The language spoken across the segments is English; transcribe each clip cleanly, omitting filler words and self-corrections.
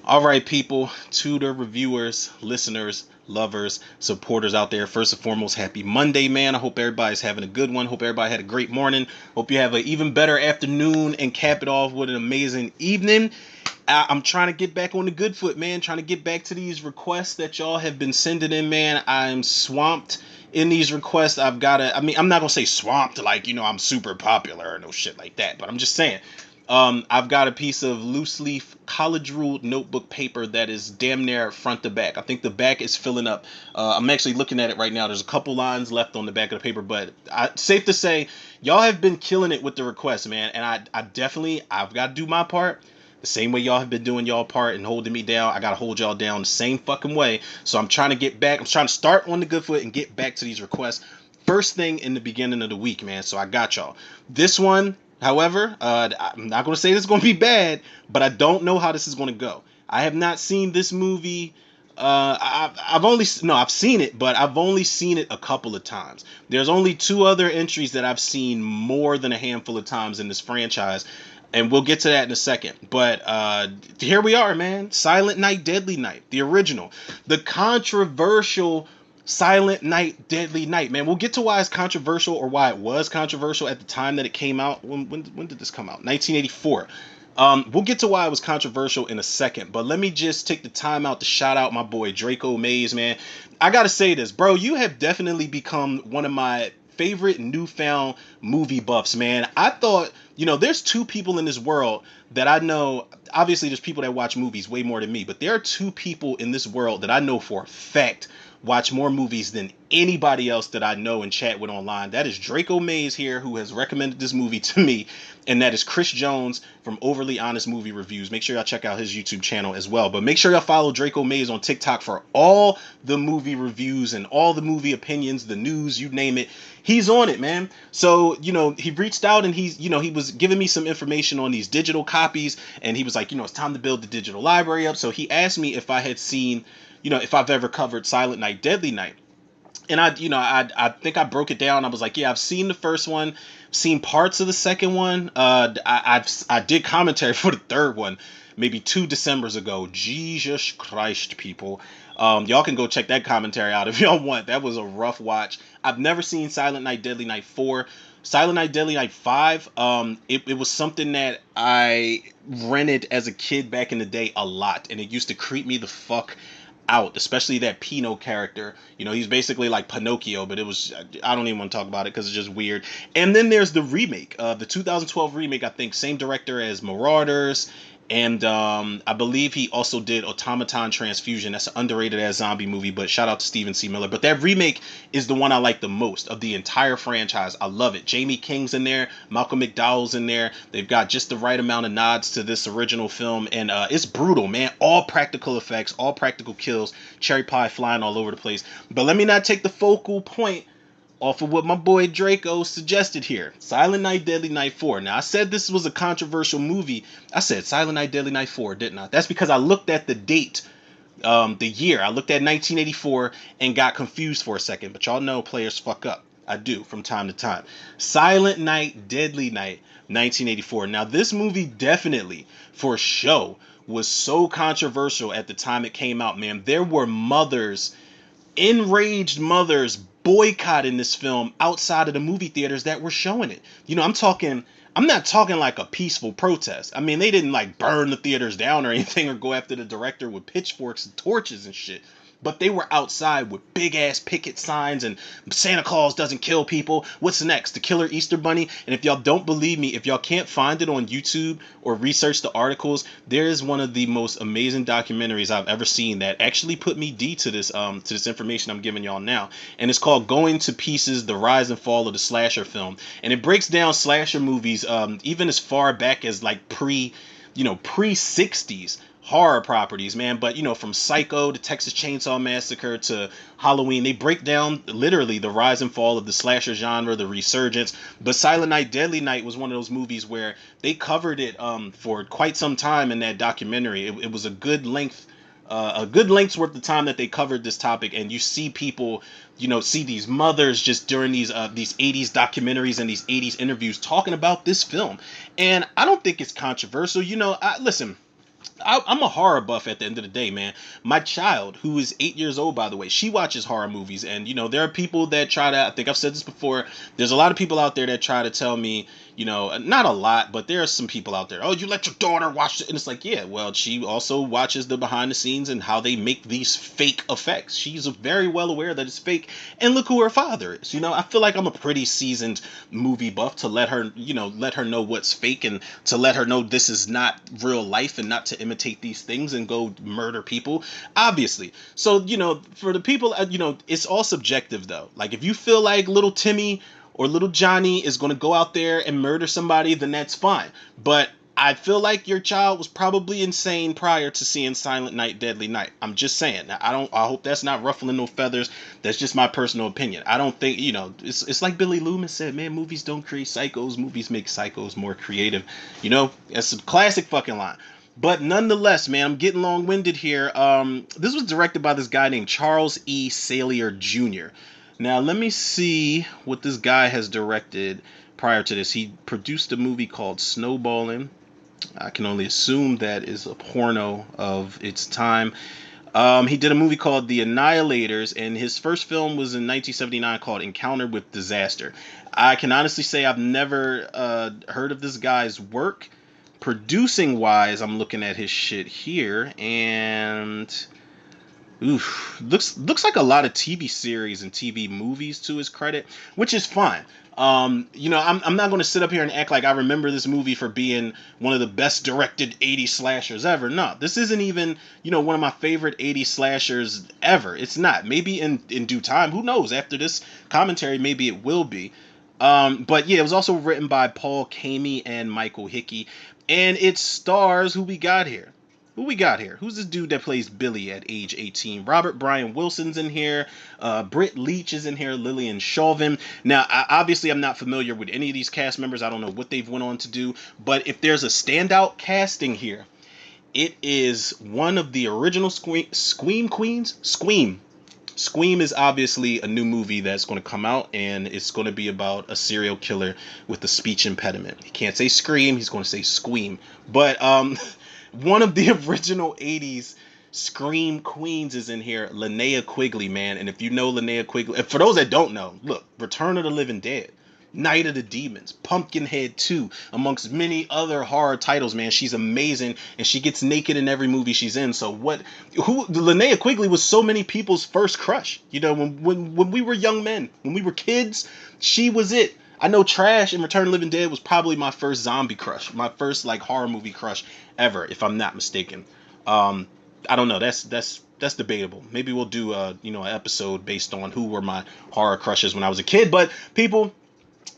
All right, people, tutor, reviewers, listeners, lovers, supporters out there. First and foremost, happy Monday, man. I hope everybody's having a good one. Hope everybody had a great morning. Hope you have an even better afternoon and cap it off with an amazing evening. I'm trying to get back on the good foot, man. Trying to get back to these requests that y'all have been sending in, man. I'm swamped in these requests. I'm not gonna say swamped like, I'm super popular or no shit like that, but I'm just saying. I've got a piece of loose leaf college ruled notebook paper that is damn near front to back. I think the back is filling up. I'm actually looking at it right now. There's a couple lines left on the back of the paper, but safe to say, y'all have been killing it with the requests, man. And I've got to do my part. The same way y'all have been doing y'all part and holding me down, I gotta hold y'all down the same fucking way. So I'm trying to get back. I'm trying to start on the good foot and get back to these requests first thing in the beginning of the week, man. So I got y'all. This one, however, I'm not gonna say this is gonna be bad, but I don't know how this is gonna go. I have not seen this movie. I've only no, I've seen it, but I've only seen it a couple of times. There's only two other entries that I've seen more than a handful of times in this franchise, and we'll get to that in a second. But here we are, man. Silent Night, Deadly Night, the original, the controversial Silent Night, Deadly Night, man. We'll get to why it's controversial or why it was controversial at the time that it came out. When did this come out? 1984. We'll get to why it was controversial in a second, but let me just take the time out to shout out my boy Draco Mays, man. I gotta say this, bro. You have definitely become one of my favorite newfound movie buffs, man. I thought, there's two people in this world that I know. Obviously, there's people that watch movies way more than me, but there are two people in this world that I know for a fact watch more movies than anybody else that I know and chat with online. That is Draco Mays here, who has recommended this movie to me, and that is Chris Jones from Overly Honest Movie Reviews. Make sure y'all check out his YouTube channel as well. But make sure y'all follow Draco Mays on TikTok for all the movie reviews and all the movie opinions, the news, you name it. He's on it, man. So, he reached out and he was giving me some information on these digital copies, and he was like, it's time to build the digital library up. So he asked me if I had seen, if I've ever covered Silent Night, Deadly Night. And I think I broke it down. I was like, yeah, I've seen the first one, seen parts of the second one. I did commentary for the third one, maybe 2 Decembers ago. Jesus Christ, people. Y'all can go check that commentary out if y'all want. That was a rough watch. I've never seen Silent Night, Deadly Night 4. Silent Night, Deadly Night 5, it was something that I rented as a kid back in the day a lot, and it used to creep me the fuck out, especially that Pino character. He's basically like Pinocchio, but I don't even want to talk about it because it's just weird. And then there's the remake, the 2012 remake, I think, same director as Marauders, and I believe he also did Automaton Transfusion. That's an underrated ass zombie movie, but shout out to Stephen C. Miller. But that remake is the one I like the most of the entire franchise. I love it. Jamie King's in there, Malcolm McDowell's in there. They've got just the right amount of nods to this original film, and it's brutal, man. All practical effects, all practical kills, cherry pie flying all over the place. But let me not take the focal point off of what my boy Draco suggested here. Silent Night, Deadly Night 4. Now, I said this was a controversial movie. I said Silent Night, Deadly Night 4, didn't I? That's because I looked at the date, the year. I looked at 1984 and got confused for a second. But y'all know players fuck up. I do from time to time. Silent Night, Deadly Night, 1984. Now, this movie definitely, for show, was so controversial at the time it came out, man. There were enraged mothers boycotting this film outside of the movie theaters that were showing it. I'm not talking like a peaceful protest. I mean, they didn't like burn the theaters down or anything or go after the director with pitchforks and torches and shit. But they were outside with big ass picket signs and Santa Claus doesn't kill people. What's next? The killer Easter bunny? And if y'all don't believe me, if y'all can't find it on YouTube or research the articles, there is one of the most amazing documentaries I've ever seen that actually put me D to this information I'm giving y'all now. And it's called Going to Pieces: The Rise and Fall of the Slasher Film. And it breaks down slasher movies even as far back as like pre 60s horror properties, man. But from Psycho to Texas Chainsaw Massacre to Halloween, they break down literally the rise and fall of the slasher genre, the resurgence. But Silent Night, Deadly Night was one of those movies where they covered it for quite some time in that documentary. It was a good length's worth of time that they covered this topic, and you see people, see these mothers just during these 80s documentaries and these 80s interviews talking about this film. And I don't think it's controversial. Listen, I'm a horror buff at the end of the day, man. My child, who is 8 years old, by the way, she watches horror movies, and there are people that try to. I think I've said this before. There's a lot of people out there that try to tell me, not a lot, but there are some people out there. Oh, you let your daughter watch it, and it's like, yeah, well, she also watches the behind the scenes and how they make these fake effects. She's very well aware that it's fake, and look who her father is. I feel like I'm a pretty seasoned movie buff to let her know what's fake and to let her know this is not real life and not to imitate these things and go murder people, obviously. So, for the people, it's all subjective though. Like if you feel like little Timmy or little Johnny is going to go out there and murder somebody, then that's fine. But I feel like your child was probably insane prior to seeing Silent Night, Deadly Night. I'm just saying. Now, I hope that's not ruffling no feathers. That's just my personal opinion. I don't think, it's like Billy Loomis said, man, movies don't create psychos. Movies make psychos more creative. It's a classic fucking line. But nonetheless, man, I'm getting long-winded here. This was directed by this guy named Charles E. Salier Jr. Now, let me see what this guy has directed prior to this. He produced a movie called Snowballing. I can only assume that is a porno of its time. He did a movie called The Annihilators, and his first film was in 1979 called Encounter with Disaster. I can honestly say I've never heard of this guy's work. Producing wise, I'm looking at his shit here, and oof, looks like a lot of TV series and TV movies to his credit, which is fine. I'm not going to sit up here and act like I remember this movie for being one of the best directed 80s slashers ever. No, this isn't even, one of my favorite 80s slashers ever. It's not. Maybe in due time, who knows? After this commentary, maybe it will be. But yeah, it was also written by Paul Kamey and Michael Hickey, and it stars who we got here. Who we got here? Who's this dude that plays Billy at age 18? Robert Brian Wilson's in here. Britt Leach is in here. Lillian Chauvin. Now, obviously, I'm not familiar with any of these cast members. I don't know what they've went on to do. But if there's a standout casting here, it is one of the original Scream Queens. Scream is obviously a new movie that's going to come out, and it's going to be about a serial killer with a speech impediment. He can't say scream. He's going to say squeam. But one of the original 80s Scream Queens is in here, Linnea Quigley, man. And if you know Linnea Quigley, and for those that don't know, look, Return of the Living Dead, Night of the Demons, Pumpkinhead 2, amongst many other horror titles, man. She's amazing, and she gets naked in every movie she's in. So Linnea Quigley was so many people's first crush. When we were young men, when we were kids, she was it. I know Trash and Return of the Living Dead was probably my first zombie crush, my first like horror movie crush ever, if I'm not mistaken. I don't know. That's debatable. Maybe we'll do an episode based on who were my horror crushes when I was a kid. But people,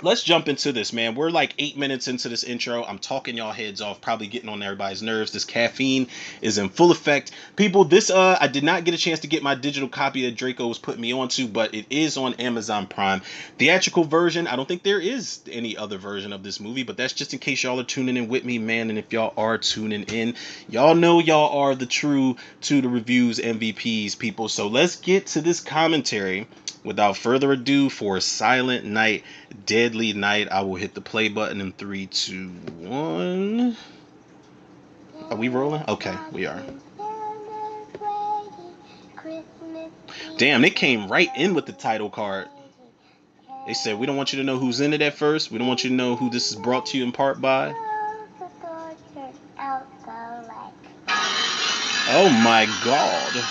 let's jump into this, man. We're like 8 minutes into this intro. I'm talking y'all heads off, probably getting on everybody's nerves. This caffeine is in full effect. People, this I did not get a chance to get my digital copy that Draco was putting me onto, but it is on Amazon Prime. Theatrical version, I don't think there is any other version of this movie, but that's just in case y'all are tuning in with me, man. And if y'all are tuning in, y'all know y'all are the true to the reviews MVPs, people. So let's get to this commentary. Without further ado, for Silent Night, Deadly Night, I will hit the play button in 3, 2, 1. Are we rolling? Okay, we are. Damn, they came right in with the title card. They said, we don't want you to know who's in it at first. We don't want you to know who this is brought to you in part by. Oh my God.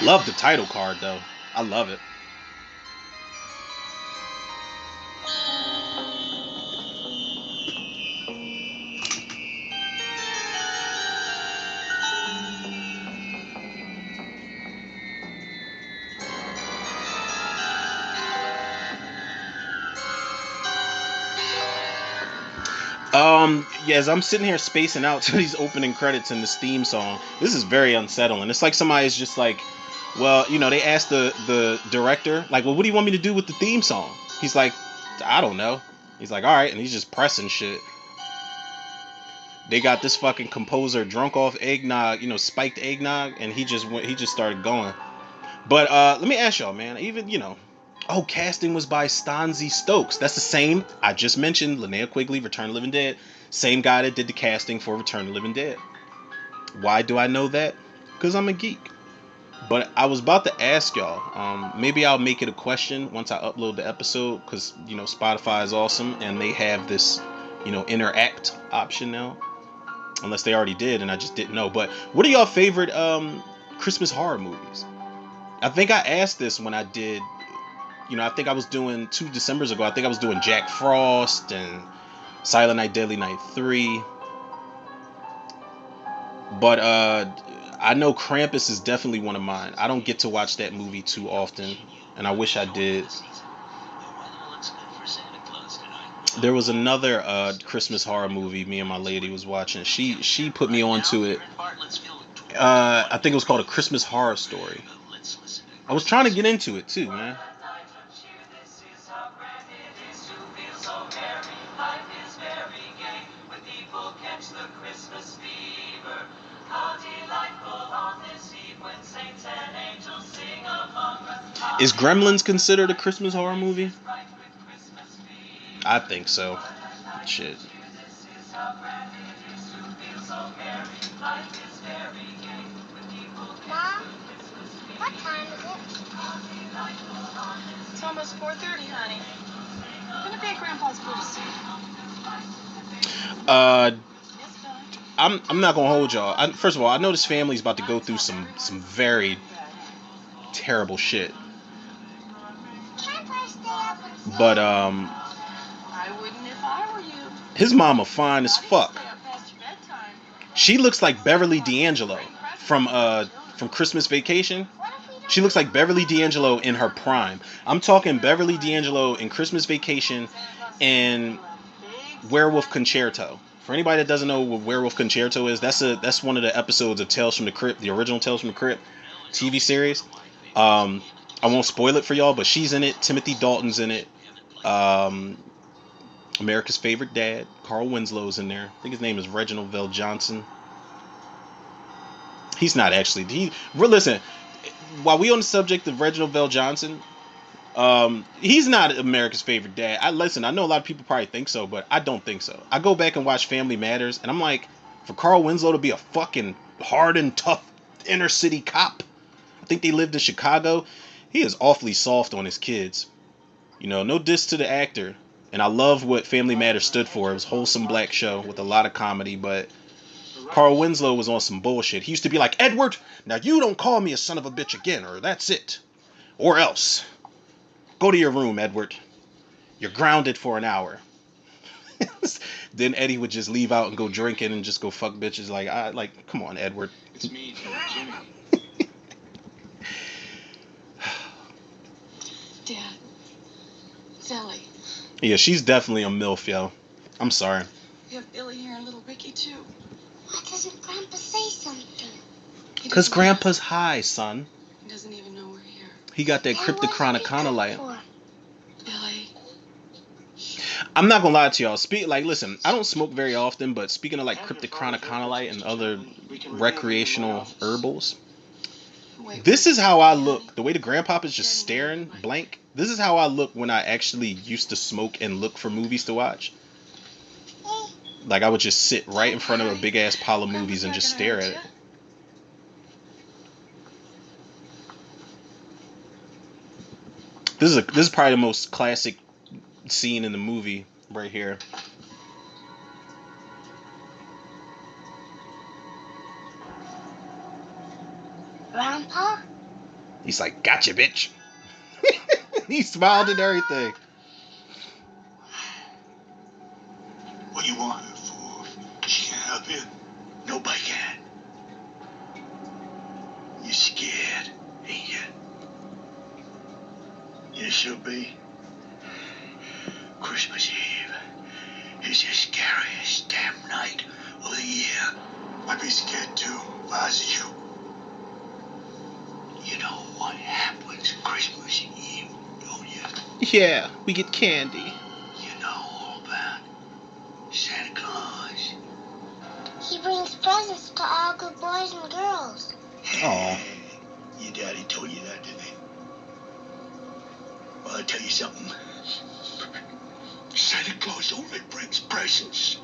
Love the title card, though. I love it. Yeah, as I'm sitting here spacing out to these opening credits and this theme song, this is very unsettling. It's like somebody's just like, well, they asked the director, like, well, what do you want me to do with the theme song? He's like, I don't know. He's like, all right, and he's just pressing shit. They got this fucking composer drunk off eggnog, spiked eggnog, and he just started going. But let me ask y'all, man, even, oh, casting was by Stanzi Stokes. That's the same I just mentioned, Linnea Quigley, Return of the Living Dead. Same guy that did the casting for Return of the Living Dead. Why do I know that? Because I'm a geek. But I was about to ask y'all. Maybe I'll make it a question once I upload the episode, because Spotify is awesome and they have this, interact option now. Unless they already did and I just didn't know. But what are y'all favorite Christmas horror movies? I think I asked this when I did. I think I was doing 2 Decembers ago. I think I was doing Jack Frost and Silent Night, Deadly Night 3. But I know Krampus is definitely one of mine. I don't get to watch that movie too often, and I wish I did. There was another Christmas horror movie me and my lady was watching. She put me onto it. I think it was called A Christmas Horror Story. I was trying to get into it too, man. Is Gremlins considered a Christmas horror movie? I think so. Shit. Mom, what time is it? It's almost 4:30, honey. I'm gonna pay Grandpa's bill soon. I'm not gonna hold y'all. First of all, I know this family's about to go through some very terrible shit. But I wouldn't if I were you. His mama fine as fuck. She looks like Beverly D'Angelo from Christmas Vacation. She looks like Beverly D'Angelo in her prime. I'm talking Beverly D'Angelo in Christmas Vacation and Werewolf Concerto. For anybody that doesn't know what Werewolf Concerto is, that's one of the episodes of Tales from the Crypt, the original Tales from the Crypt TV series. I won't spoil it for y'all, but she's in it. Timothy Dalton's in it. America's favorite dad, Carl Winslow's in there. I think his name is Reginald VelJohnson. He's not actually. Listen, while we on the subject of Reginald VelJohnson, he's not America's favorite dad. I know a lot of people probably think so, but I don't think so. I go back and watch Family Matters, and I'm like, for Carl Winslow to be a fucking hard and tough inner city cop, I think they lived in Chicago. He is awfully soft on his kids. No diss to the actor. And I love what Family Matters stood for. It was a wholesome black show with a lot of comedy, but Carl Winslow was on some bullshit. He used to be like, Edward, now you don't call me a son of a bitch again, or that's it. Or else. Go to your room, Edward. You're grounded for an hour. Then Eddie would just leave out and go drinking and just go fuck bitches. Come on, Edward. It's me, Jimmy. Dad. Sally. Yeah, she's definitely a MILF, yo. I'm sorry. We have Billy here and little Ricky, too. Why doesn't Grandpa say something? Because Grandpa's high, son. He doesn't even know we're here. He got that Cryptochronicana light. Billy. I'm not gonna lie to y'all. Listen, I don't smoke very often, but speaking of Cryptochronicana light and other recreational herbals, this is how I look. The way the grandpop is just staring blank. This is how I look when I actually used to smoke and look for movies to watch. I would just sit right in front of a big ass pile of movies and just stare at it. This is probably the most classic scene in the movie right here. Grandpa? He's like, gotcha, bitch. He smiled and everything. What you want her for? She can't help you. Nobody can. You scared, ain't you? You should be. Christmas Eve is the scariest damn night of the year. I'd be scared too if I was you. You know what happens Christmas Eve, don't you? Yeah, we get candy. You know all about Santa Claus. He brings presents to all good boys and girls. Aw. Your daddy told you that, didn't he? Well, I'll tell you something. Santa Claus only brings presents.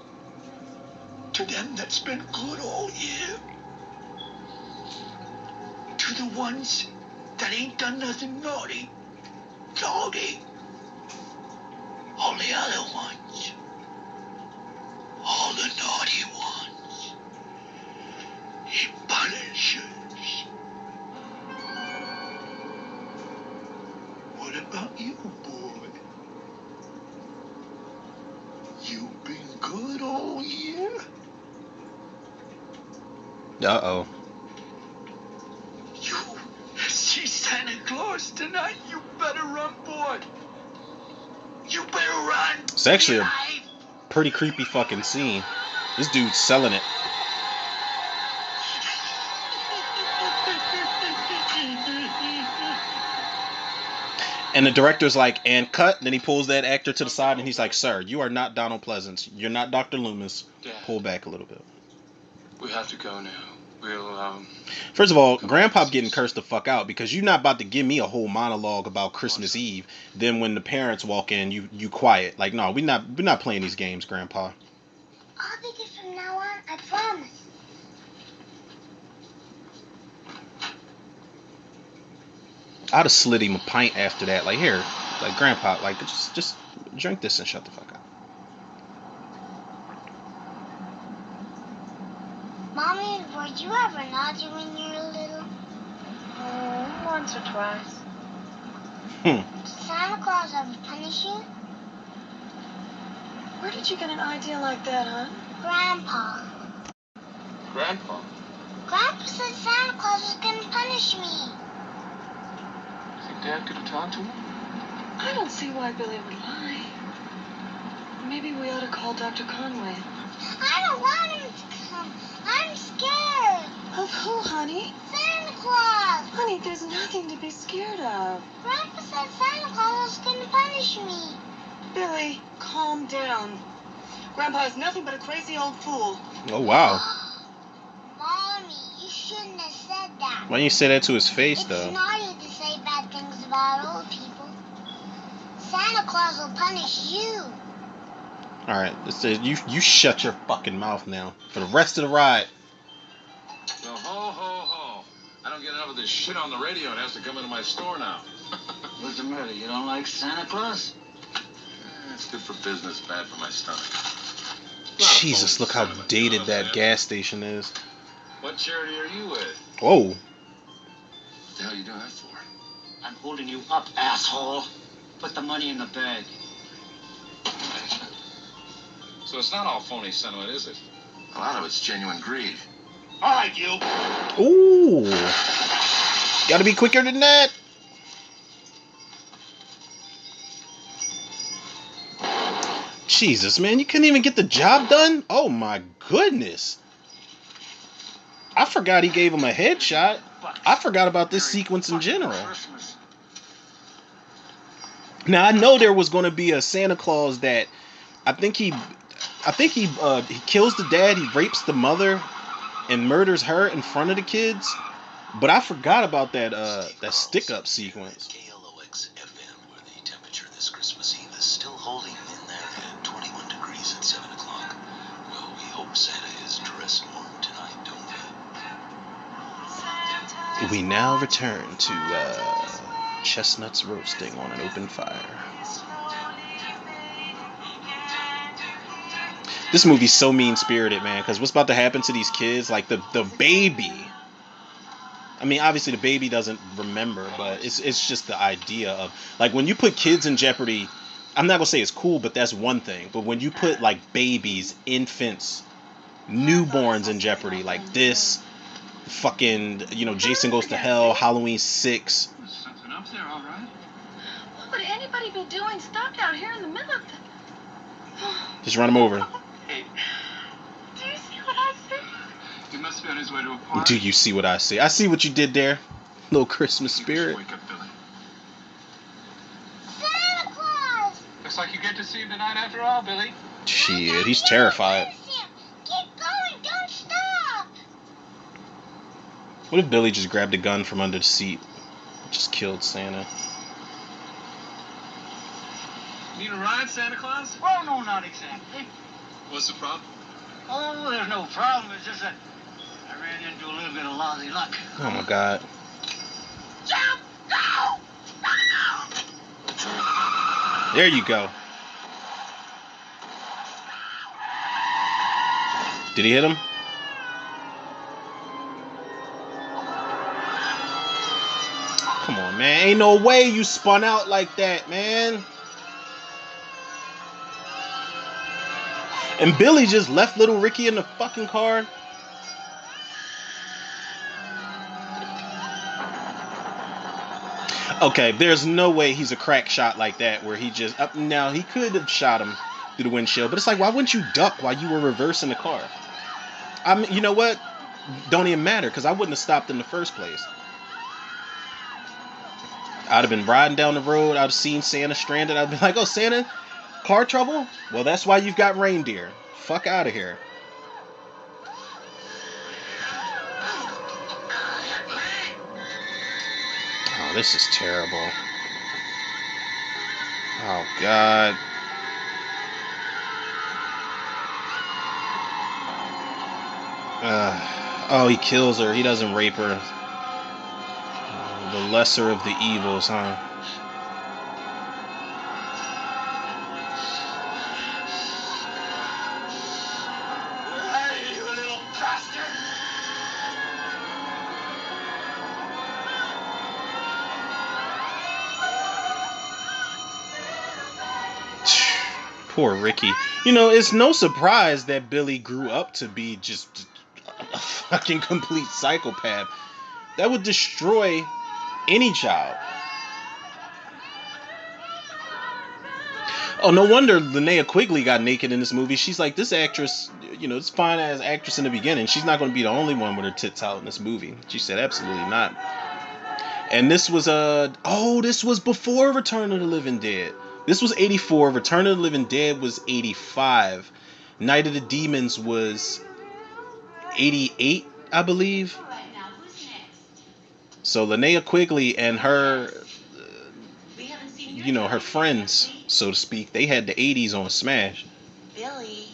to them that's been good all year. To the ones that ain't done nothing naughty. Naughty. All the other ones. All the naughty ones. He punishes. What about you, boy? You been good all year? Uh-oh. You see Santa Claus tonight? You better run, boy. You better run. It's actually a pretty creepy fucking scene. This dude's selling it. And the director's like, and cut. Then he pulls that actor to the side and he's like, sir, you are not Donald Pleasance. You're not Dr. Loomis. Dad, Pull back a little bit. we have to go now. We'll, First of all, Grandpa getting cursed the fuck out because you're not about to give me a whole monologue about Christmas Eve. Then when the parents walk in, you quiet. Like, no, we're not playing these games, Grandpa. I'll be good from now on, I promise. I'd have slid him a pint after that. Like, here, like, Grandpa, like, just drink this and shut the fuck up. Mommy, were you ever naughty when you were little? Oh, once or twice. Did Santa Claus ever punish you? Where did you get an idea like that, huh? Grandpa. Grandpa? Grandpa said Santa Claus was gonna punish me. Think Dad could have talked to him? I don't see why Billy would lie. Maybe we ought to call Dr. Conway. I don't want him to come. I'm scared. Of who, honey? Santa Claus. Honey, there's nothing to be scared of. Grandpa said Santa Claus was gonna punish me. Billy, calm down. Grandpa is nothing but a crazy old fool. Oh, wow. Mommy, you shouldn't have said that. Why don't you say that to his face, It's though? naughty to say bad things about old people. Santa Claus will punish you. Alright, you shut your fucking mouth now. For the rest of the ride. So, ho, ho, ho. I don't get enough of this shit on the radio. It has to come into my store now. What's the matter? You don't like Santa Claus? It's good for business, bad for my stomach. Jesus, look how dated that gas station is. What charity are you with? Whoa. What the hell are you doing that for? I'm holding you up, asshole. Put the money in the bag. So it's not all phony sentiment, is it? A lot of it's genuine greed. All right, you. Ooh. Gotta be quicker than that. Jesus, man, you couldn't even get the job done? Oh my goodness. I forgot he gave him a headshot. I forgot about this sequence in general. Now I know there was going to be a Santa Claus that I think he kills the dad, he rapes the mother and murders her in front of the kids. But I forgot about that stick up sequence. KLOX FM, where the temperature this Christmas Eve is still holding in there at 21 degrees at 7 o'clock. Well, we hope Santa is dressed warm tonight, don't we? We now return to chestnuts roasting on an open fire. This movie's so mean-spirited, man, because what's about to happen to these kids, like the baby. I mean, obviously the baby doesn't remember, but it's just the idea of, like, when you put kids in jeopardy, I'm not going to say it's cool, but that's one thing. But when you put, like, babies, infants, newborns in jeopardy, like this, fucking, Jason Goes to Hell, Halloween 6. There's something up there, all right. What would anybody be doing stuck out here in the middle of the... Just run him over. Hey, do you see what I see? He must be on his way to a party. Do you see what I see? I see what you did there. Little Christmas spirit. Wake up, Billy. Santa Claus! Looks like you get to see him tonight after all, Billy. Shit, he's terrified. Keep going, don't stop! What if Billy just grabbed a gun from under the seat? Just killed Santa. Need a ride, Santa Claus? Well, no, not exactly. What's the problem? Oh, there's no problem. It's just that I ran into a little bit of lousy luck. Oh my God. Jump! Go! There you go. Did he hit him? Come on, man. Ain't no way you spun out like that, man. And Billy just left little Ricky in the fucking car. Okay, there's no way he's a crack shot like that where he just up now he could have shot him through the windshield, but it's like, why wouldn't you duck while you were reversing the car? I mean, you know what? Don't even matter, because I wouldn't have stopped in the first place. I'd have been riding down the road, I'd have seen Santa stranded, I'd be like, oh, Santa, car trouble? Well, that's why you've got reindeer. Fuck out of here. Oh, this is terrible. Oh, God. Oh, he kills her. He doesn't rape her. The lesser of the evils, huh? Hey, you little bastard! Poor Ricky. You know, it's no surprise that Billy grew up to be just a fucking complete psychopath. That would destroy any child. Oh, no wonder Linnea Quigley got naked in this movie. She's like, this actress, you know, this fine ass actress in the beginning, she's not going to be the only one with her tits out in this movie. She said, absolutely not. And this was this was before Return of the Living Dead. This was 84. Return of the Living Dead was 85. Night of the Demons was 88, I believe. So Linnea Quigley and her, you know, her friends, so to speak, they had the 80s on Smash. Billy,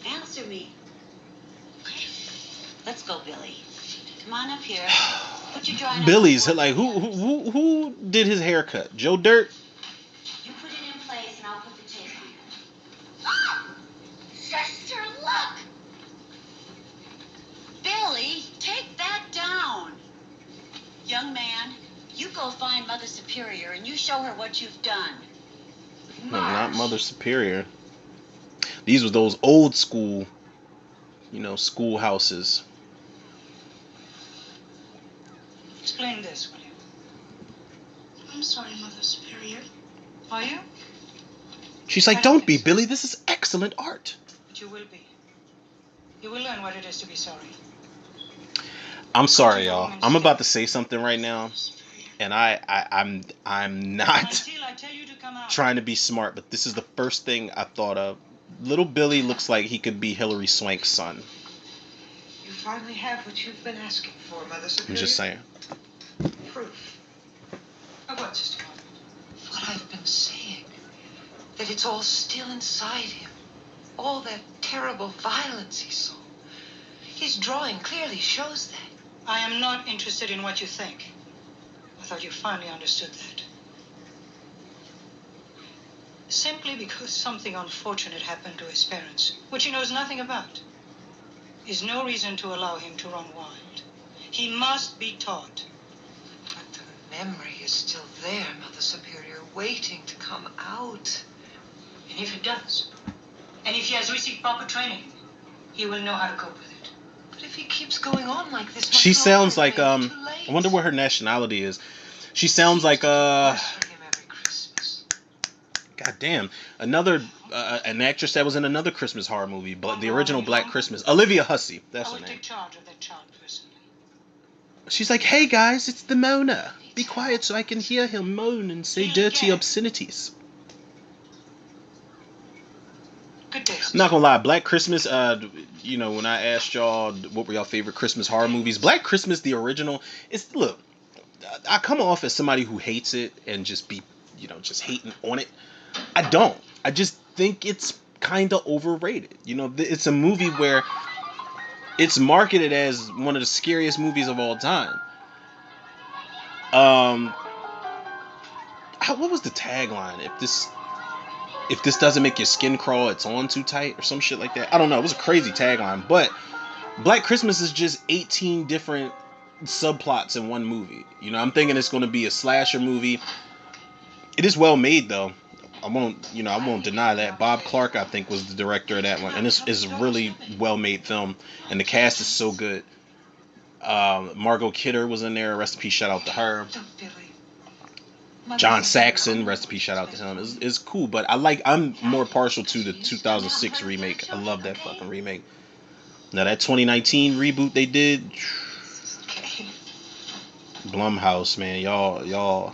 answer me. Let's go, Billy. Come on up here. Put your drawing. Billy's like, who did his haircut? Joe Dirt? You put it in place, and I'll put the tape on. Ah! Sister, look! Billy, take that down. Young man, you go find Mother Superior and you show her what you've done. No, not Mother Superior. These were those old school, you know, schoolhouses. Explain this, will you? I'm sorry, Mother Superior. Are you? She's like, don't be, Billy. This is excellent art. But you will be. You will learn what it is to be sorry. I'm sorry, y'all. I'm about to say something right now, and I'm not Until I tell you to come out. trying to be smart, but this is the first thing I thought of. Little Billy looks like he could be Hilary Swank's son. You finally have what you've been asking for, Mother Superior. I'm just saying. Proof. Of what, Sister Margaret? What I've been saying. That it's all still inside him. All that terrible violence he saw. His drawing clearly shows that. I am not interested in what you think. I thought you finally understood that. Simply because something unfortunate happened to his parents, which he knows nothing about, is no reason to allow him to run wild. He must be taught. But the memory is still there, Mother Superior, waiting to come out. And if it does, and if he has received proper training, he will know how to cope with it. But if he keeps going on like this, She sounds like I wonder what her nationality is. She sounds like Worse for him every Christmas. God damn, another an actress that was in another Christmas horror movie, but the original Black Christmas, Olivia Hussey. That's I her will name. take charge of that child personally. She's like, hey guys, it's the moaner. Be quiet so I can hear him moan and say dirty obscenities. Good day, I'm not gonna lie, Black Christmas, you know, when I asked y'all what were y'all favorite Christmas horror movies, Black Christmas, the original, it's, look, I come off as somebody who hates it and just be, you know, just hating on it. I don't. I just think it's kind of overrated. You know, it's a movie where it's marketed as one of the scariest movies of all time. What was the tagline? If this doesn't make your skin crawl, it's on too tight or some shit like that. I don't know. It was a crazy tagline, but Black Christmas is just 18 different subplots in one movie. You know, I'm thinking it's going to be a slasher movie. It is well made though. I won't deny that. Bob Clark, I think, was the director of that one, and this is a really well made film, and the cast is so good. Margot Kidder was in there. Rest in peace, shout out to her. John Saxon, rest in peace, shout out to him. It's cool, but I'm more partial to the 2006 remake. I love that fucking remake. Now that 2019 reboot they did, Blumhouse, man, y'all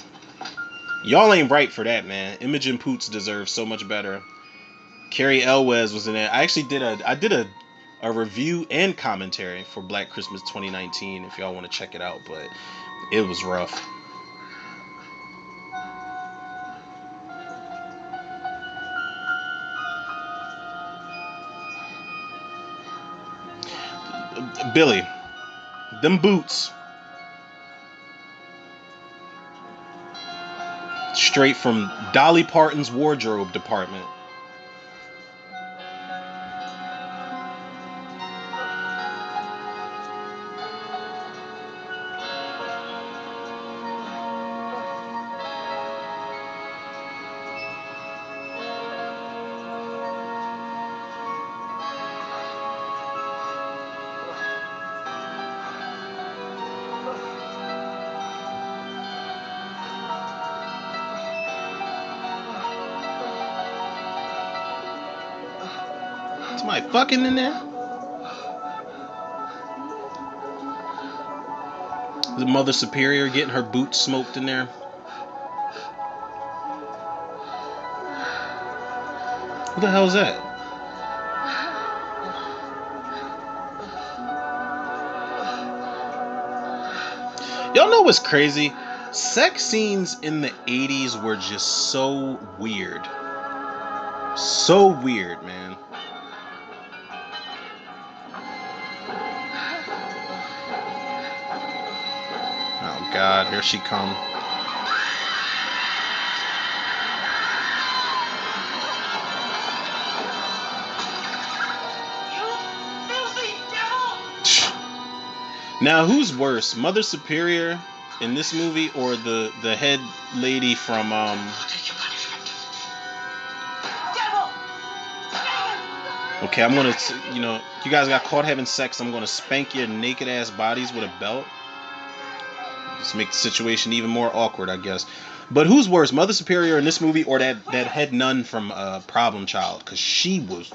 ain't right for that, man. Imogen Poots deserves so much better. Carrie Elwes was in there. I did a review and commentary for Black Christmas 2019 if y'all want to check it out, but it was rough. Billy, them boots, straight from Dolly Parton's wardrobe department. Somebody fucking in there? The Mother Superior getting her boots smoked in there? Who the hell is that? Y'all know what's crazy? Sex scenes in the 80s were just so weird. So weird, man. Oh God, here she come. Now, who's worse, Mother Superior in this movie or the head lady from Okay, I'm gonna, you guys got caught having sex. I'm gonna spank your naked ass bodies with a belt. Just make the situation even more awkward, I guess. But who's worse, Mother Superior in this movie or that head nun from Problem Child? Because she was,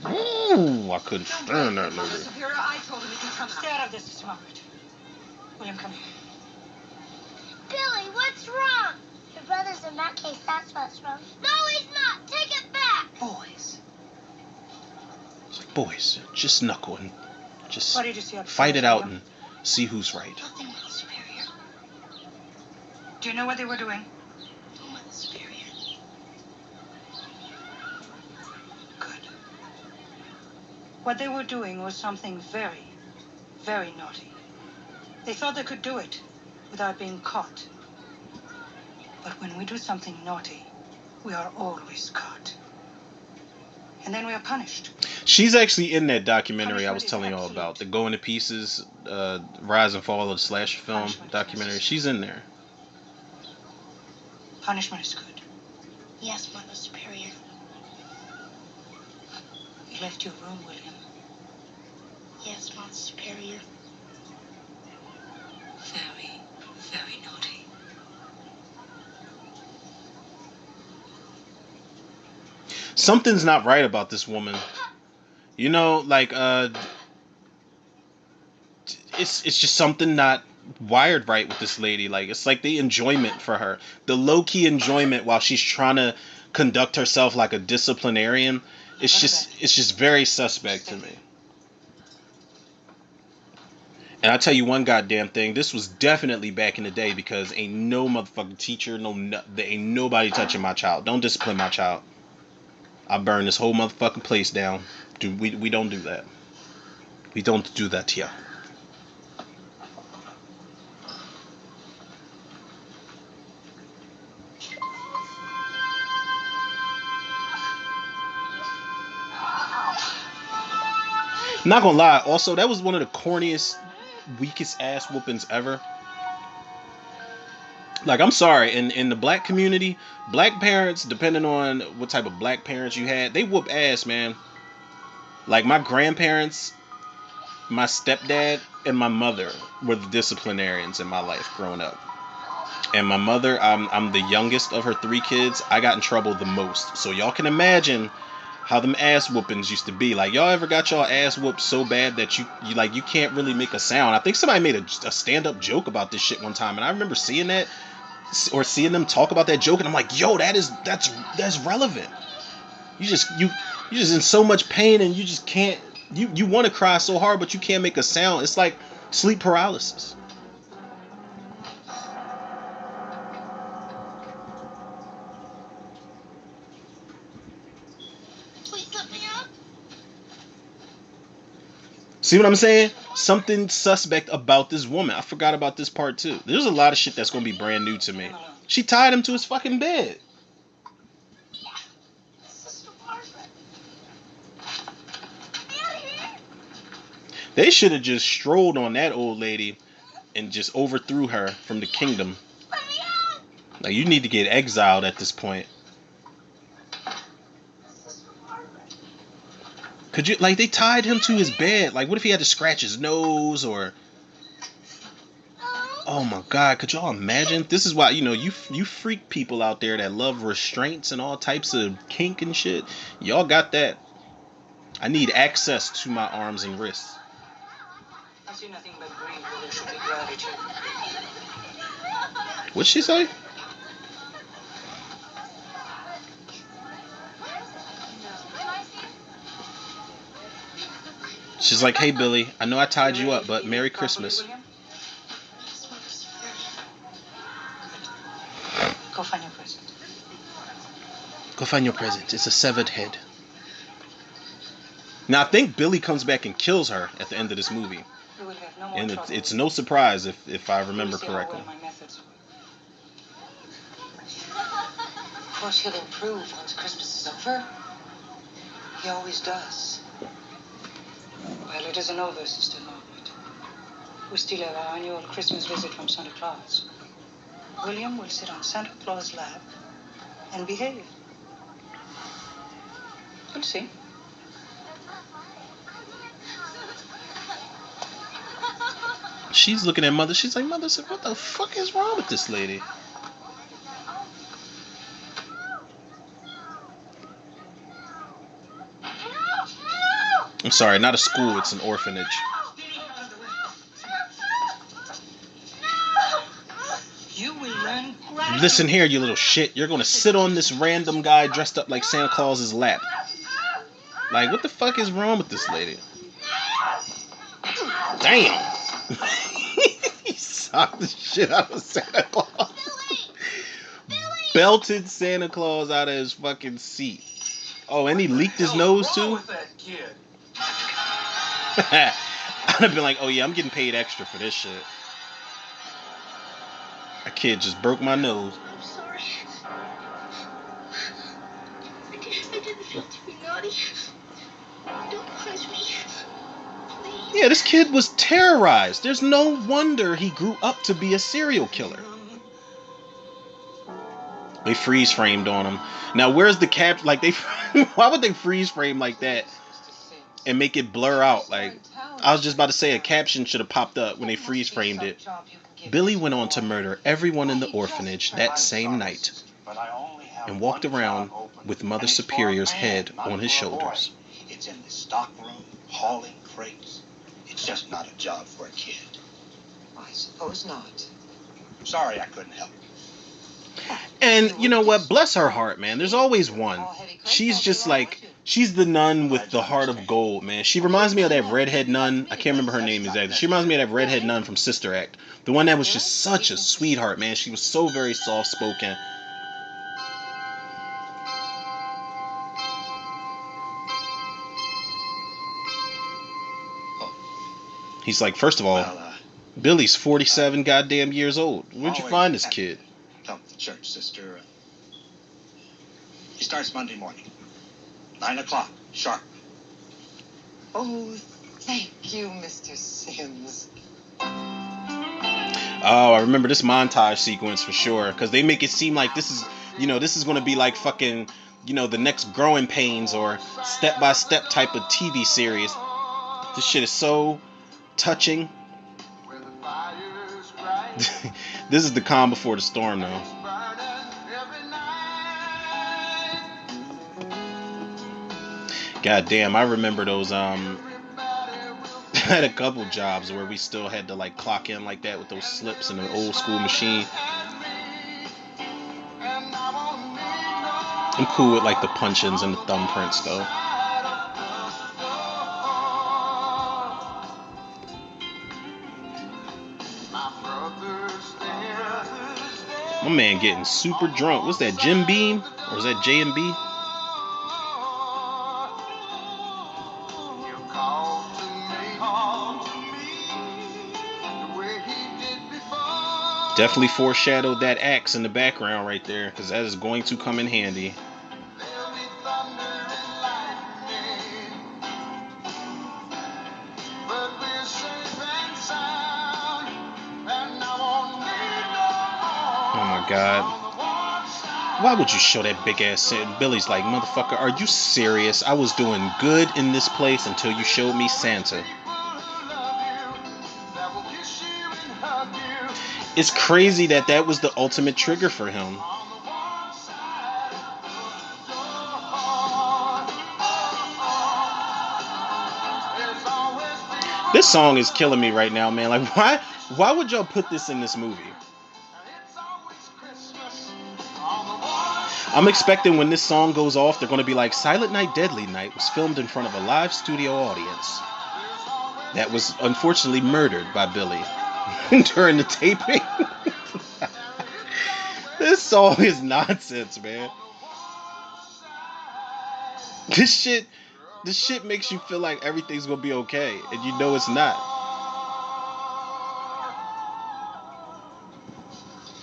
ooh, I couldn't stand that lady. Stay out of this, Margaret. William, come here. Billy, what's wrong? Your brother's in that case, that's what's wrong. No, he's not. Take it back. Boys. Boys, just knuckle and just What did you see fight it out and see who's right. Nothing, Mother Superior. Do you know what they were doing? No, Mother Superior. Good. What they were doing was something very, very naughty. They thought they could do it without being caught. But when we do something naughty, we are always caught. And then we are punished. She's actually in that documentary I was telling y'all about, the Going to Pieces, Rise and Fall of the Slasher film documentary. She's in there. Punishment is good. Yes, Mother Superior. You left your room, William. Yes, Mother Superior. Very, very naughty. Something's not right about this woman. You know, like, it's just something not wired right with this lady. Like, it's like the enjoyment for her, the low-key enjoyment while she's trying to conduct herself like a disciplinarian. It's just very suspect to me. And I tell you one goddamn thing, this was definitely back in the day because ain't no motherfucking teacher, there ain't nobody touching my child. Don't discipline my child. I'll burn this whole motherfucking place down. We don't do that. We don't do that here. Not gonna lie, also that was one of the corniest, weakest ass whoopings ever. Like, I'm sorry, in the black community, black parents, depending on what type of black parents you had, they whoop ass, man. Like, my grandparents, my stepdad, and my mother were the disciplinarians in my life growing up. And my mother, I'm the youngest of her 3 kids. I got in trouble the most. So y'all can imagine how them ass whoopings used to be. Like, y'all ever got y'all ass whooped so bad that you can't really make a sound? I think somebody made a stand-up joke about this shit one time, and I remember seeing that, or seeing them talk about that joke, and I'm like, yo, that's relevant. You just in so much pain, and you just can't. You want to cry so hard, but you can't make a sound. It's like sleep paralysis. See what I'm saying? Something suspect about this woman. I forgot about this part too. There's a lot of shit that's gonna be brand new to me. She tied him to his fucking bed. They should have just strolled on that old lady and just overthrew her from the kingdom. Like, you need to get exiled at this point. Could you, like, they tied him to his bed. Like, what if he had to scratch his nose, or... Oh my God, could y'all imagine? This is why, you freak people out there that love restraints and all types of kink and shit. Y'all got that. I need access to my arms and wrists. I see nothing but grief where there should be gratitude. What'd she say? She's like, hey, Billy, I know I tied you up, but Merry Christmas. Go find your present. Go find your present. It's a severed head. Now, I think Billy comes back and kills her at the end of this movie. And it's no surprise if I remember correctly. Of course, he'll improve once Christmas is over. He always does. Well, it isn't over, Sister Margaret. We still have our annual Christmas visit from Santa Claus. William will sit on Santa Claus' lap and behave. We'll see. She's looking at Mother. She's like, Mother, what the fuck is wrong with this lady? I'm sorry, not a school, it's an orphanage. You will learn. Listen here, you little shit. You're gonna sit on this random guy dressed up like Santa Claus's lap. Like, what the fuck is wrong with this lady? Damn! He socked the shit out of Santa Claus. Belted Santa Claus out of his fucking seat. Oh, and he leaked his nose too? I'd have been like, oh yeah, I'm getting paid extra for this shit. That kid just broke my nose. I'm sorry. I didn't feel to be naughty. Don't punish me. Please. Yeah, this kid was terrorized. There's no wonder he grew up to be a serial killer. They freeze framed on him. Now, where's the cap? Like, why would they freeze frame like that and make it blur out? Like, I was just about to say a caption should have popped up when they freeze framed it. Billy went on to murder everyone in the orphanage that same night and walked around with Mother Superior's head on his shoulders. It's in the stockroom, hauling crates. It's just not a job for a kid. I suppose not. Sorry I couldn't help. And you know what? Bless her heart, man. There's always one. She's just like, she's the nun with the heart of gold, man. She reminds me of that redhead nun. I can't remember her name exactly. She reminds me of that redhead nun from Sister Act. The one that was just such a sweetheart, man. She was so very soft-spoken. He's like, first of all, Well, Billy's 47 goddamn years old. Where'd you always find this happy. kid? Help the church, sister. He starts Monday morning. 9 o'clock, sharp. Oh, thank you, Mr. Sims. Oh, I remember this montage sequence for sure, because they make it seem like this is, this is going to be like fucking, the next Growing Pains or Step by Step type of TV series. This shit is so touching. This is the calm before the storm, though. God damn, I remember those. I had a couple jobs where we still had to like clock in like that with those slips and the old school machine. I'm cool with like the punch-ins and the thumbprints though. My man getting super drunk. What's that, Jim Beam? Or is that J&B? Definitely foreshadowed that axe in the background right there, because that is going to come in handy. Oh my God. Why would you show that big ass Santa? Billy's like, motherfucker, are you serious? I was doing good in this place until you showed me Santa. It's crazy that was the ultimate trigger for him. This song is killing me right now, man. Like, why would y'all put this in this movie? I'm expecting when this song goes off, they're going to be like, Silent Night, Deadly Night was filmed in front of a live studio audience that was unfortunately murdered by Billy during the taping. This song is nonsense, man. This shit makes you feel like everything's gonna be okay, and you know it's not.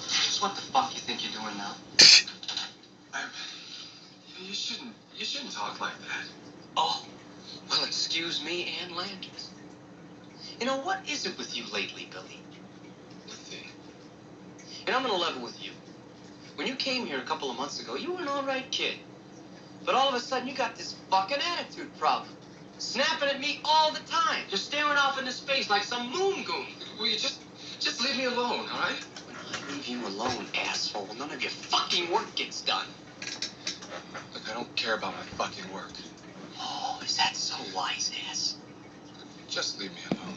Just what the fuck you think you're doing now? You shouldn't talk like that. Oh, well, excuse me and Landers. You know, what is it with you lately, Billy? Nothing. And I'm gonna level with you. When you came here a couple of months ago, you were an alright kid. But all of a sudden, you got this fucking attitude problem. Snapping at me all the time. Just staring off into space like some moon goon. Will you just leave me alone, all right? When I leave you alone, asshole, none of your fucking work gets done. Look, I don't care about my fucking work. Oh, is that so, wise ass? Just leave me alone.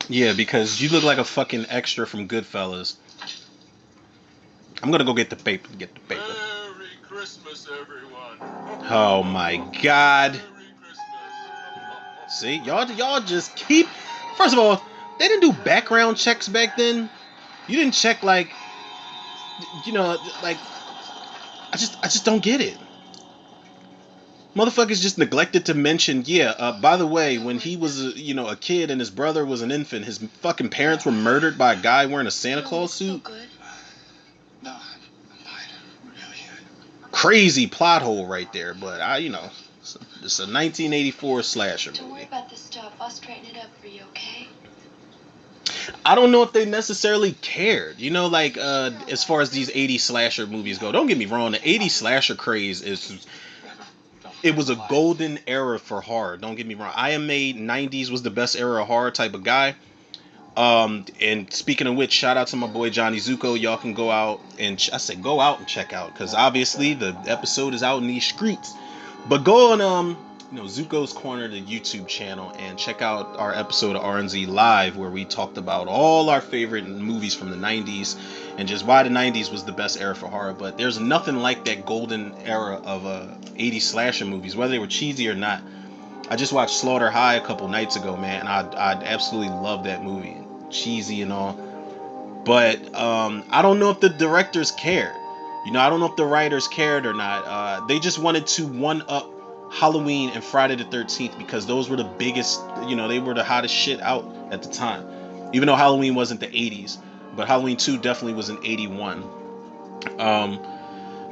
Yeah, because you look like a fucking extra from Goodfellas. I'm gonna go get the paper. Merry Christmas, everyone. Oh my God. Merry Christmas. See, y'all just keep. First of all, they didn't do background checks back then. You didn't check like, like. I just don't get it. Motherfuckers just neglected to mention, by the way, when he was, a kid and his brother was an infant, his fucking parents were murdered by a guy wearing a Santa Claus suit. No, I'm fine. Really. Crazy plot hole right there, but it's a 1984 slasher Don't worry movie. about the stuff. I'll straighten it up for you, okay? I don't know if they necessarily cared, as far as these 80s slasher movies go. Don't get me wrong, the 80s slasher craze it was a golden era for horror. Don't get me wrong. I Am Made 90s was the best era of horror type of guy. And speaking of which, shout out to my boy Johnny Zuko. Y'all can go out and go out and check out, because obviously the episode is out in these streets. But go on Zuko's Corner, the YouTube channel, and check out our episode of RNZ Live, where we talked about all our favorite movies from the 90s and just why the 90s was the best era for horror. But there's nothing like that golden era of 80s slasher movies, whether they were cheesy or not. I just watched Slaughter High a couple nights ago, man, and I absolutely love that movie. Cheesy and all. But I don't know if the directors cared. I don't know if the writers cared or not. They just wanted to one-up Halloween and Friday the 13th because those were the biggest, they were the hottest shit out at the time. Even though Halloween wasn't the 80s, but Halloween 2 definitely was in 81.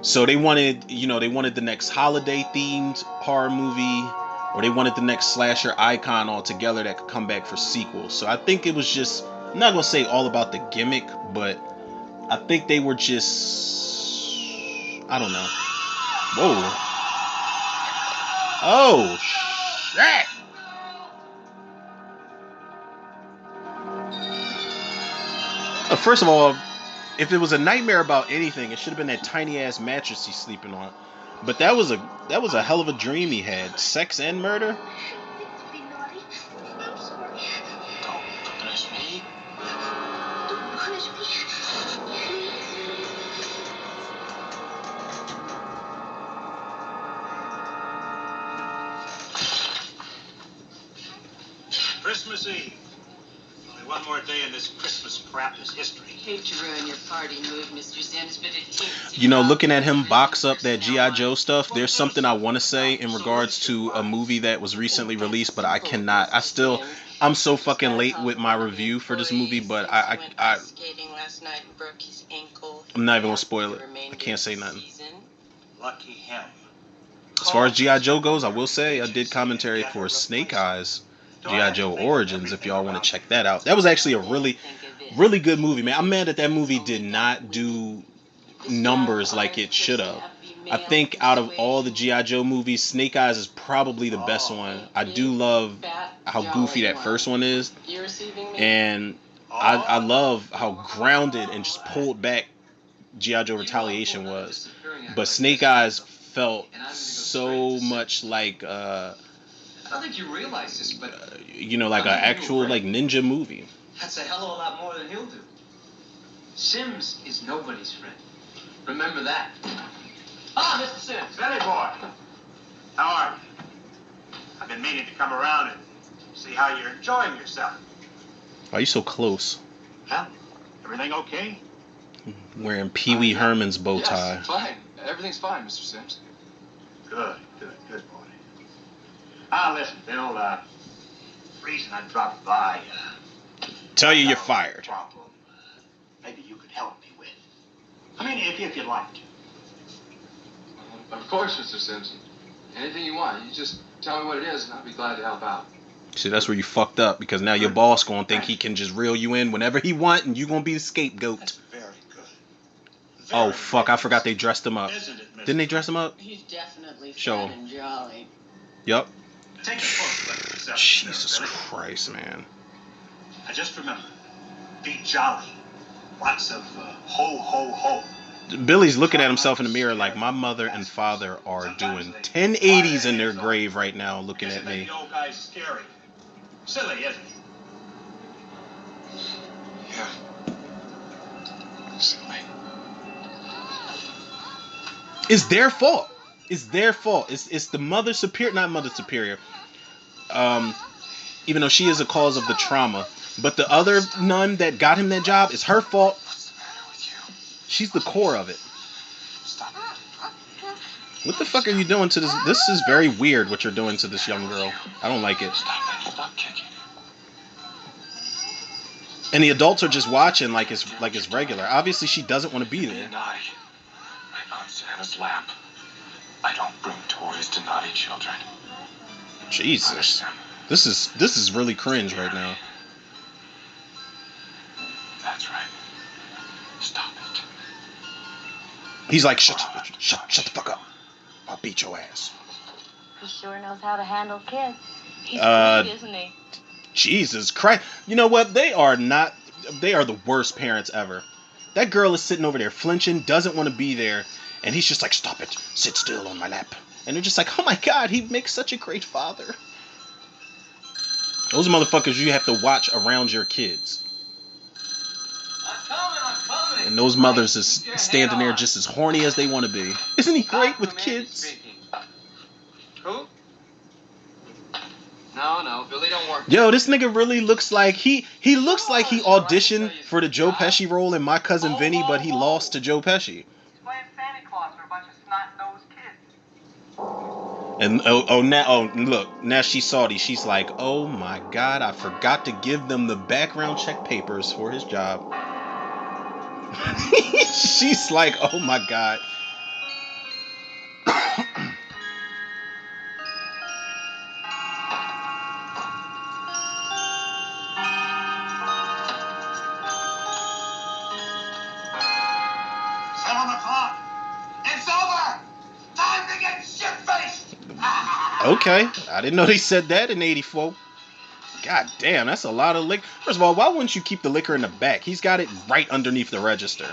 So they wanted the next holiday themed horror movie, or they wanted the next slasher icon altogether that could come back for sequels. So I think it was just, I'm not going to say all about the gimmick, but I think they were just, I don't know. Whoa. Oh, shit. First of all, if it was a nightmare about anything, it should have been that tiny ass mattress he's sleeping on. But that was a hell of a dream he had. Sex and murder? Don't punish me. Don't punish me. Christmas Eve. Only one more day in this Christmas crap is history. Hate to ruin your party mood, Mr. Sims, but it can't. Looking at him box up that G.I. Joe stuff, there's something I want to say in regards to a movie that was recently released, but I cannot. I'm so fucking late with my review for this movie, but I'm not even gonna spoil it. I can't say nothing. Lucky him. As far as G.I. Joe goes, I will say I did commentary for Snake Eyes G.I. Joe Origins, if y'all want to check that out. That was actually a really, really good movie, man. I'm mad that movie did not do numbers like it should have. I think out of all the G.I. Joe movies, Snake Eyes is probably the best one. I do love how goofy that first one is. And I love how grounded and just pulled back G.I. Joe Retaliation was. But Snake Eyes felt so much like I don't think you realize this, but like an actual like ninja movie. that's a hell of a lot more than he'll do. Sims is nobody's friend. Remember that. Ah, Mr. Sims. Benny boy. How are you? I've been meaning to come around and see how you're enjoying yourself. Why are you so close? Well, everything okay? Wearing Pee Wee Herman's bow tie. Yes, fine. Everything's fine, Mr. Sims. Good boy. Listen, Bill, reason I dropped by, Tell you you're fired. problem maybe you could help me with. I mean, if you'd like to. Of course, Mr. Sims. Anything you want. You just tell me what it is, and I'll be glad to help out. See, that's where you fucked up, because now your boss gonna think he can just reel you in whenever he want, and you gonna be the scapegoat. That's very good. Oh fuck! I forgot they dressed him up. Isn't it, Mr. Didn't they dress him up? He's definitely Show fat him. and jolly. Yup. Take a close look at yourself. Jesus Billy. Christ, man. Now just remember, be jolly. Lots of ho, ho, ho. Billy's looking at himself in the mirror like my mother and father are doing 1080s in their grave right now, looking at me. The old guy's scary. Silly, isn't he? Yeah. Silly. It's their fault. It's their fault. It's the Mother Superior, not Mother Superior. Even though she is a cause of the trauma, but the other nun that got him that job, is her fault. What's the matter with you? She's the core of it. Stop it. What the fuck are you doing to this? This is very weird what you're doing to this young girl. I don't like it. Stop it. Stop kicking. And the adults are just watching like it's regular. Obviously, she doesn't want to be there. Naughty. I'm on Santa's lap. I don't bring toys to naughty children. Jesus, Punish them. this is really cringe right now. That's right. Stop it. He's like, shut the fuck up. I'll beat your ass. He sure knows how to handle kids. He's Uh, sweet, isn't he? Jesus Christ. You know what? They are the worst parents ever. That girl is sitting over there flinching, doesn't want to be there, and he's just like, stop it, sit still on my lap. And they're just like, oh my God, he makes such a great father. Those motherfuckers you have to watch around your kids. I'm coming. And those mothers is standing there just as horny as they want to be. Isn't he great with kids? Who? No, Billy don't work. Yo, this nigga really looks like he looks like he auditioned for the Joe Pesci role in My Cousin Vinny, but he lost to Joe Pesci. He's playing Santa Claus for a bunch of snot-nosed kids. And look, now she's salty. She's like, oh my God, I forgot to give them the background check papers for his job. She's like, oh my God. Okay, I didn't know they said that in '84. God damn, that's a lot of liquor. First of all, why wouldn't you keep the liquor in the back? He's got it right underneath the register.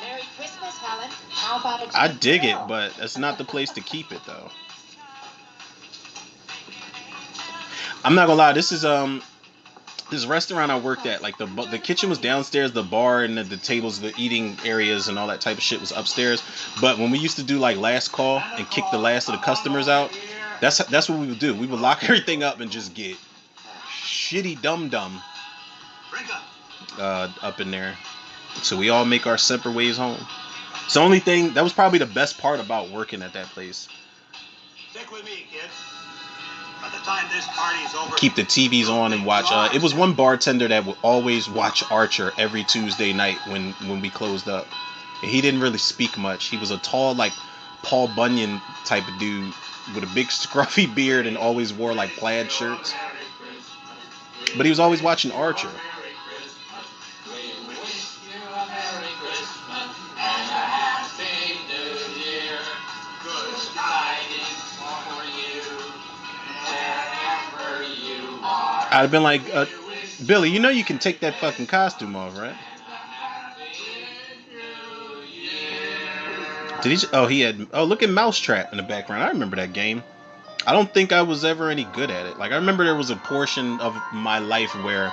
Merry Christmas, Helen. How about a I dig it, but that's not the place to keep it, though. I'm not gonna lie. This restaurant I worked at, like the kitchen was downstairs, the bar and the tables, the eating areas and all that type of shit was upstairs. But when we used to do like last call and kick the last of the customers out, that's what we would do. We would lock everything up and just get shitty dum up in there. So we all make our separate ways home. It's the only thing that was probably the best part about working at that place. Stick with me, kids. By the time this party's over, Keep the TVs on and watch. It was one bartender that would always watch Archer every Tuesday night when we closed up. And he didn't really speak much. He was a tall, like Paul Bunyan type of dude with a big scruffy beard and always wore like plaid shirts. But he was always watching Archer. I'd have been like, Billy, you know you can take that fucking costume off, right? Did he? Oh, he had. Oh, look at Mousetrap in the background. I remember that game. I don't think I was ever any good at it. Like, I remember there was a portion of my life where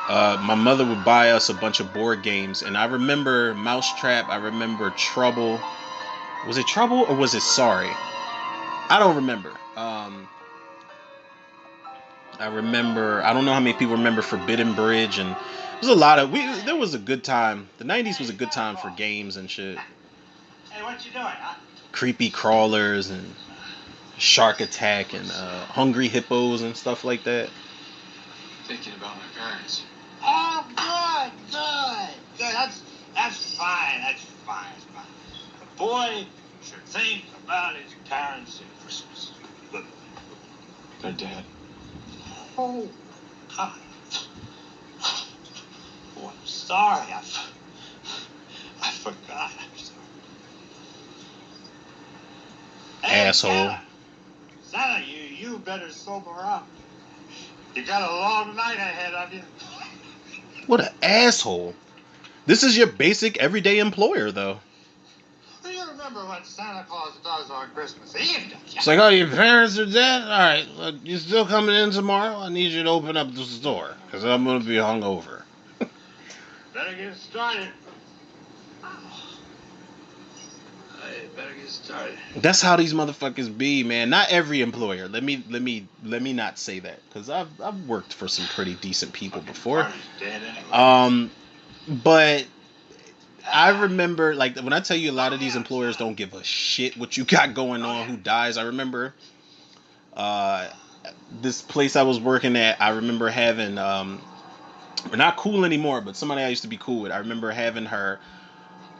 my mother would buy us a bunch of board games, and I remember Mousetrap. I remember Trouble. Was it Trouble or was it Sorry? I don't remember. I remember. I don't know how many people remember Forbidden Bridge, and there was a lot of. There was a good time. The '90s was a good time for games and shit. Hey, what you doing, huh? Creepy Crawlers and Shark Attack and Hungry Hippos and stuff like that. Thinking about my parents. Oh, good. That's fine. That's fine. A boy should think about his parents at Christmas. Look. They're dead. Oh, God. Oh, I'm sorry. I forgot. I'm sorry. Hey, Asshole. Santa, you better sober up. You got a long night ahead of you. What an asshole. This is your basic everyday employer, though. Do you remember what Santa Claus does on Christmas Eve? It's like, oh, your parents are dead? All right, look, you still coming in tomorrow? I need you to open up the store, because I'm going to be hungover. Better get started. Better get started. That's how these motherfuckers be, man. Not every employer. Let me not say that, because I've worked for some pretty decent people before. But I remember, like, when I tell you a lot of these employers don't give a shit what you got going on, who dies. I remember this place I was working at. I remember having we're not cool anymore, but somebody I used to be cool with. I remember having her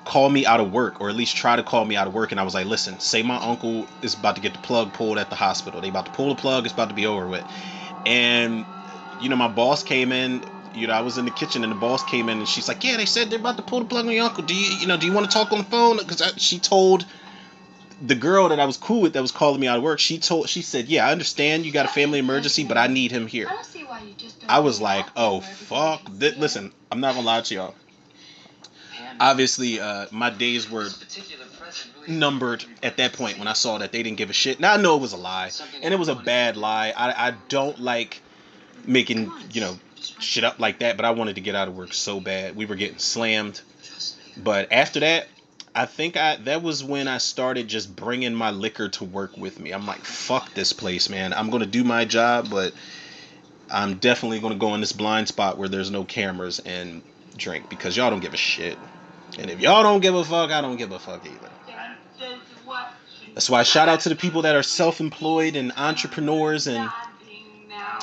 call me out of work, or at least try to call me out of work, and I was like, listen, say my uncle is about to get the plug pulled at the hospital. They about to pull the plug, it's about to be over with. And my boss came in, I was in the kitchen, and the boss came in, and she's like, yeah, they said they're about to pull the plug on your uncle. Do you want to talk on the phone? Because she told the girl that I was cool with that was calling me out of work, she said, yeah, I understand you got a family emergency, but I need him here. I was like, oh, fuck. Listen, I'm not gonna lie to y'all. Obviously, my days were numbered at that point when I saw that they didn't give a shit. Now I know it was a lie, and it was a bad lie. I don't like making, shit up like that, but I wanted to get out of work so bad. We were getting slammed. But after that, I think that was when I started just bringing my liquor to work with me. I'm like, fuck this place, man. I'm going to do my job, but I'm definitely going to go in this blind spot where there's no cameras and drink, because y'all don't give a shit. And if y'all don't give a fuck, I don't give a fuck either. That's why shout out to the people that are self-employed and entrepreneurs, and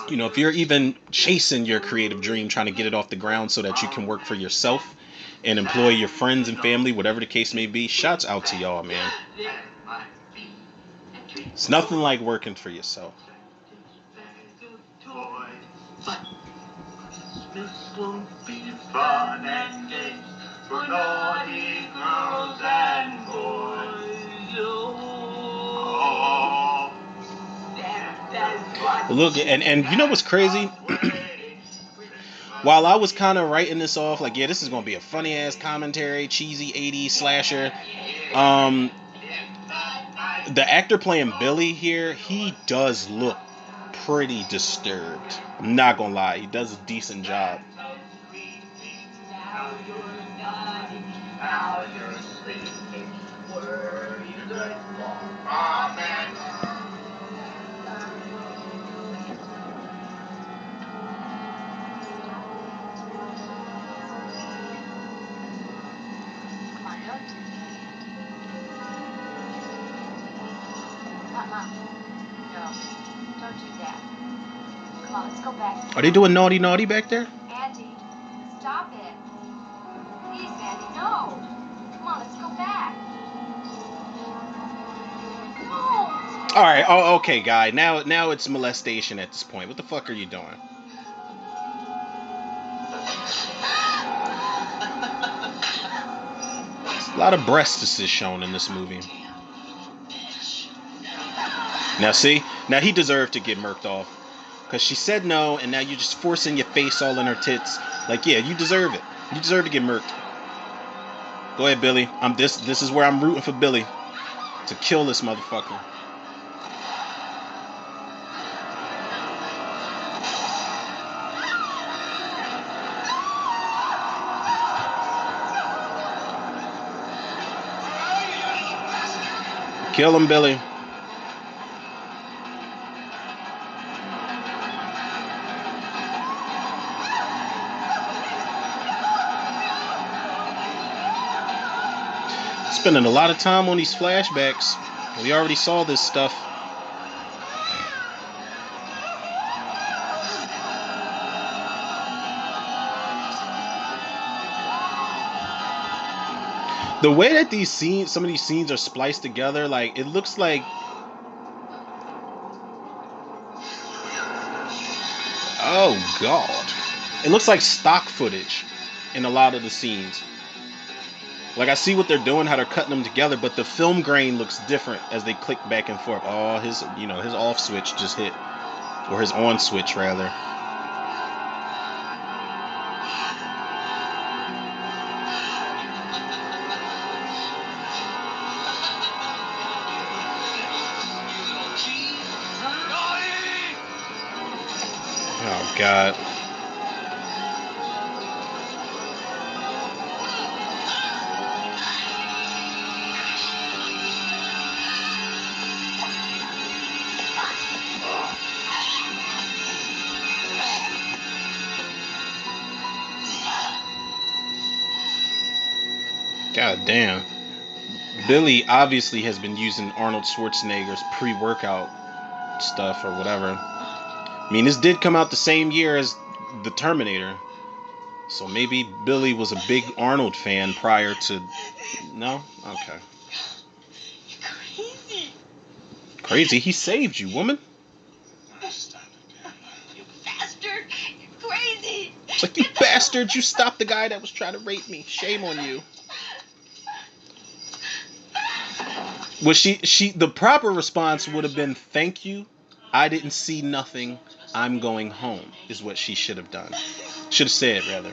you know, if you're even chasing your creative dream, trying to get it off the ground so that you can work for yourself and employ your friends and family, whatever the case may be, shouts out to y'all, man. It's nothing like working for yourself. Christmas won't be fun and games for naughty girls and boys. Oh, Look, and you know what's crazy? While I was kind of writing this off, like, yeah, this is gonna be a funny ass commentary, cheesy 80s slasher. The actor playing Billy here, he does look pretty disturbed. I'm not gonna lie, he does a decent job. Let's go back. Are they doing naughty naughty back there? Andy, stop it. Please, Andy, no. Come on, let's go back. No. All right. Oh, okay, guy. Now it's molestation at this point. What the fuck are you doing? A lot of breasts is shown in this movie. Now see, now he deserved to get murked off. Because she said no, and now you're just forcing your face all in her tits. Like, yeah, you deserve it. You deserve to get murked. Go ahead, Billy. This is where I'm rooting for Billy. To kill this motherfucker. Kill him, Billy. Spending a lot of time on these flashbacks. We already saw this stuff. The way that these scenes, some of these scenes are spliced together, like, it looks like, oh god, it looks like stock footage in a lot of the scenes. Like, I see what they're doing, how they're cutting them together, but the film grain looks different as they click back and forth. Oh, his off switch just hit, or his on switch rather. Oh god. God damn. Billy obviously has been using Arnold Schwarzenegger's pre-workout stuff or whatever. I mean, this did come out the same year as The Terminator. So maybe Billy was a big Arnold fan prior to... No? Okay. Crazy. Crazy? He saved you, woman. You bastard. You're crazy. It's like, you bastard, you stopped the guy that was trying to rape me. Shame on you. Well, the proper response would have been, thank you. I didn't see nothing. I'm going home, is what she should have done. Should have said, rather.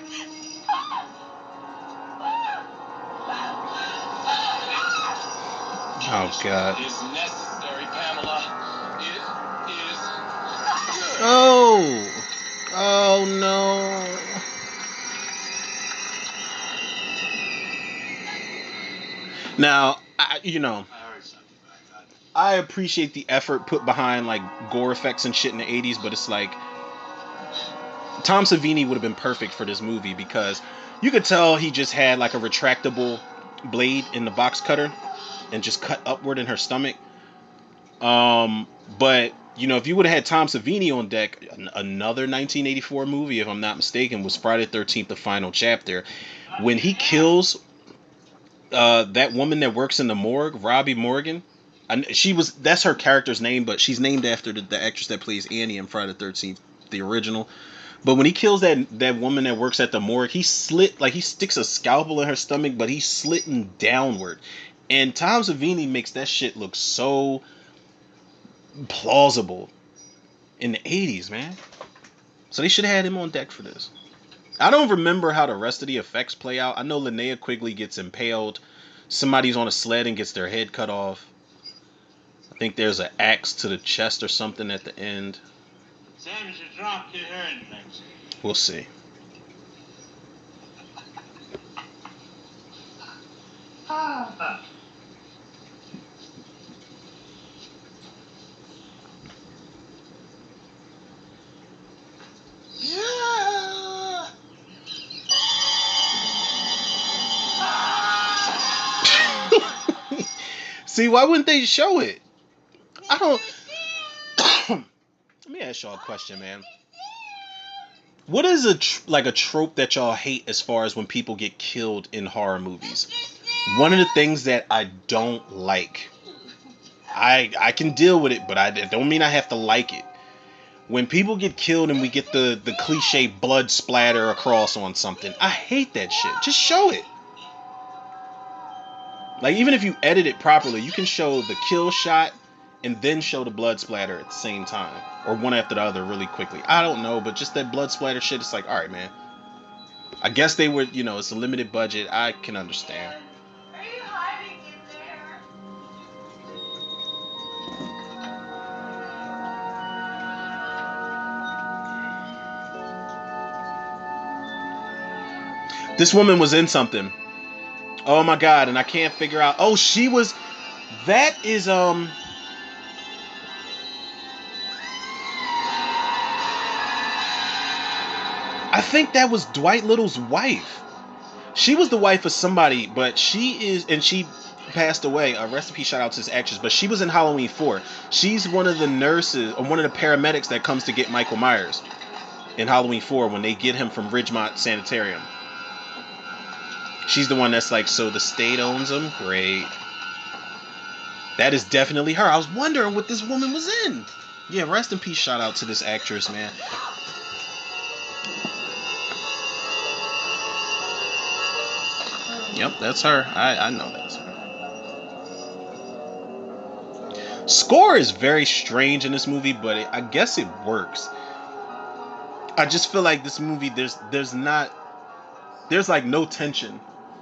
Oh, God. Is necessary, Pamela. It is. Oh. Oh, no. Now, I appreciate the effort put behind, like, gore effects and shit in the 80s, but it's like, Tom Savini would have been perfect for this movie because you could tell he just had, like, a retractable blade in the box cutter and just cut upward in her stomach. But you know, if you would have had Tom Savini on deck, another 1984 movie, if I'm not mistaken, was Friday the 13th: The Final Chapter. When he kills that woman that works in the morgue, Robbie Morgan, and that's her character's name, but she's named after the actress that plays Annie in Friday the 13th, the original. But when he kills that woman that works at the morgue, he sticks a scalpel in her stomach, but he's slitting downward. And Tom Savini makes that shit look so plausible in the 80s, man. So they should have had him on deck for this. I don't remember how the rest of the effects play out. I know Linnea Quigley gets impaled. Somebody's on a sled and gets their head cut off. I think there's an axe to the chest or something at the end. Sam, you should drop your hearing things. We'll see. Yeah. See, why wouldn't they show it? I don't. Let me ask y'all a question, man. What is a trope that y'all hate as far as when people get killed in horror movies? One of the things that I don't like. I can deal with it, but I don't mean I have to like it. When people get killed and we get the cliche blood splatter across on something, I hate that shit. Just show it. Like, even if you edit it properly, you can show the kill shot and then show the blood splatter at the same time, or one after the other really quickly. I don't know, but just that blood splatter shit, it's like, all right, man. I guess they were, you know, it's a limited budget. I can understand. Are you hiding in there? This woman was in something. Oh my god, and I can't figure out. Oh, she was. That is I think that was Dwight Little's wife. She was the wife of somebody, but she passed away. Rest in peace, shout out to this actress. But she was in Halloween 4. She's one of the nurses, or one of the paramedics that comes to get Michael Myers in Halloween 4 when they get him from Ridgemont Sanitarium. She's the one that's like, so the state owns him? Great. That is definitely her. I was wondering what this woman was in. Yeah, rest in peace, shout out to this actress, man. Yep, that's her. I know that's her. Score is very strange in this movie, but I guess it works. I just feel like this movie, there's like no tension.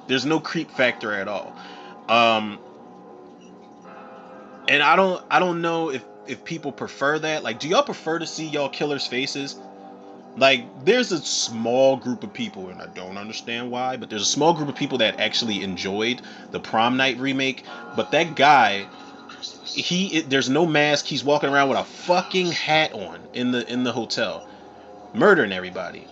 There's no creep factor at all. And I don't know if people prefer that. Like, do y'all prefer to see y'all killers' faces? Like, there's a small group of people, and I don't understand why, but there's a small group of people that actually enjoyed the Prom Night remake. But that guy, there's no mask. He's walking around with a fucking hat on in the hotel, murdering everybody.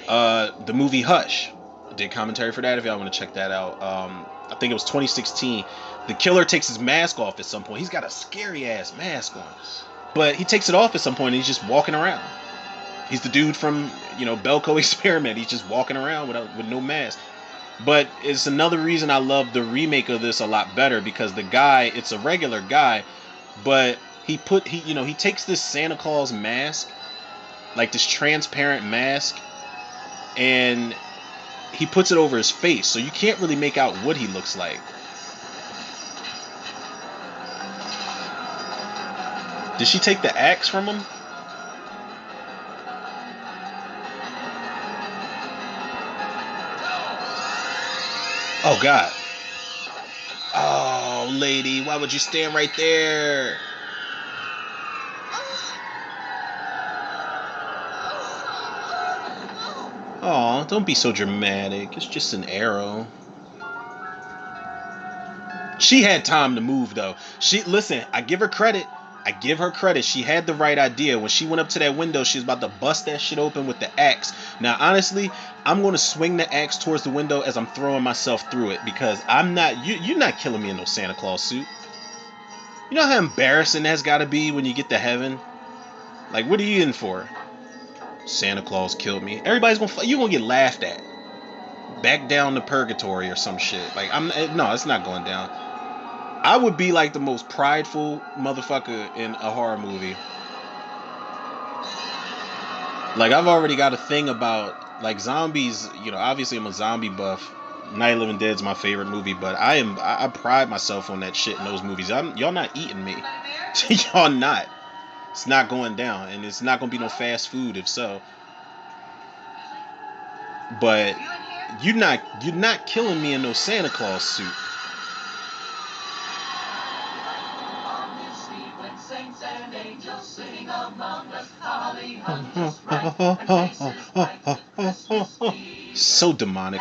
The movie Hush, I did commentary for that if y'all want to check that out. I think it was 2016. The killer takes his mask off at some point. He's got a scary ass mask on, but he takes it off at some point and he's just walking around. He's the dude from, Belko Experiment. He's just walking around with no mask. But it's another reason I love the remake of this a lot better, because the guy, it's a regular guy, but he takes this Santa Claus mask, like this transparent mask, and he puts it over his face, so you can't really make out what he looks like. Did she take the axe from him? Oh, God. Oh, lady, why would you stand right there? Oh, don't be so dramatic. It's just an arrow. She had time to move, though. Listen, I give her credit. She had the right idea. When she went up to that window, she was about to bust that shit open with the axe. Now, honestly, I'm going to swing the axe towards the window as I'm throwing myself through it, because you're not killing me in no Santa Claus suit. You know how embarrassing that's got to be when you get to heaven? Like, what are you in for? Santa Claus killed me. Everybody's you gonna get laughed at. Back down to purgatory or some shit. Like, no, it's not going down. I would be like the most prideful motherfucker in a horror movie. Like, I've already got a thing about like zombies. You know, obviously I'm a zombie buff. Night of the Living Dead's my favorite movie, but I pride myself on that shit in those movies. Y'all not eating me. Y'all not. It's not going down, and it's not gonna be no fast food if so. But you're not killing me in no Santa Claus suit. So demonic.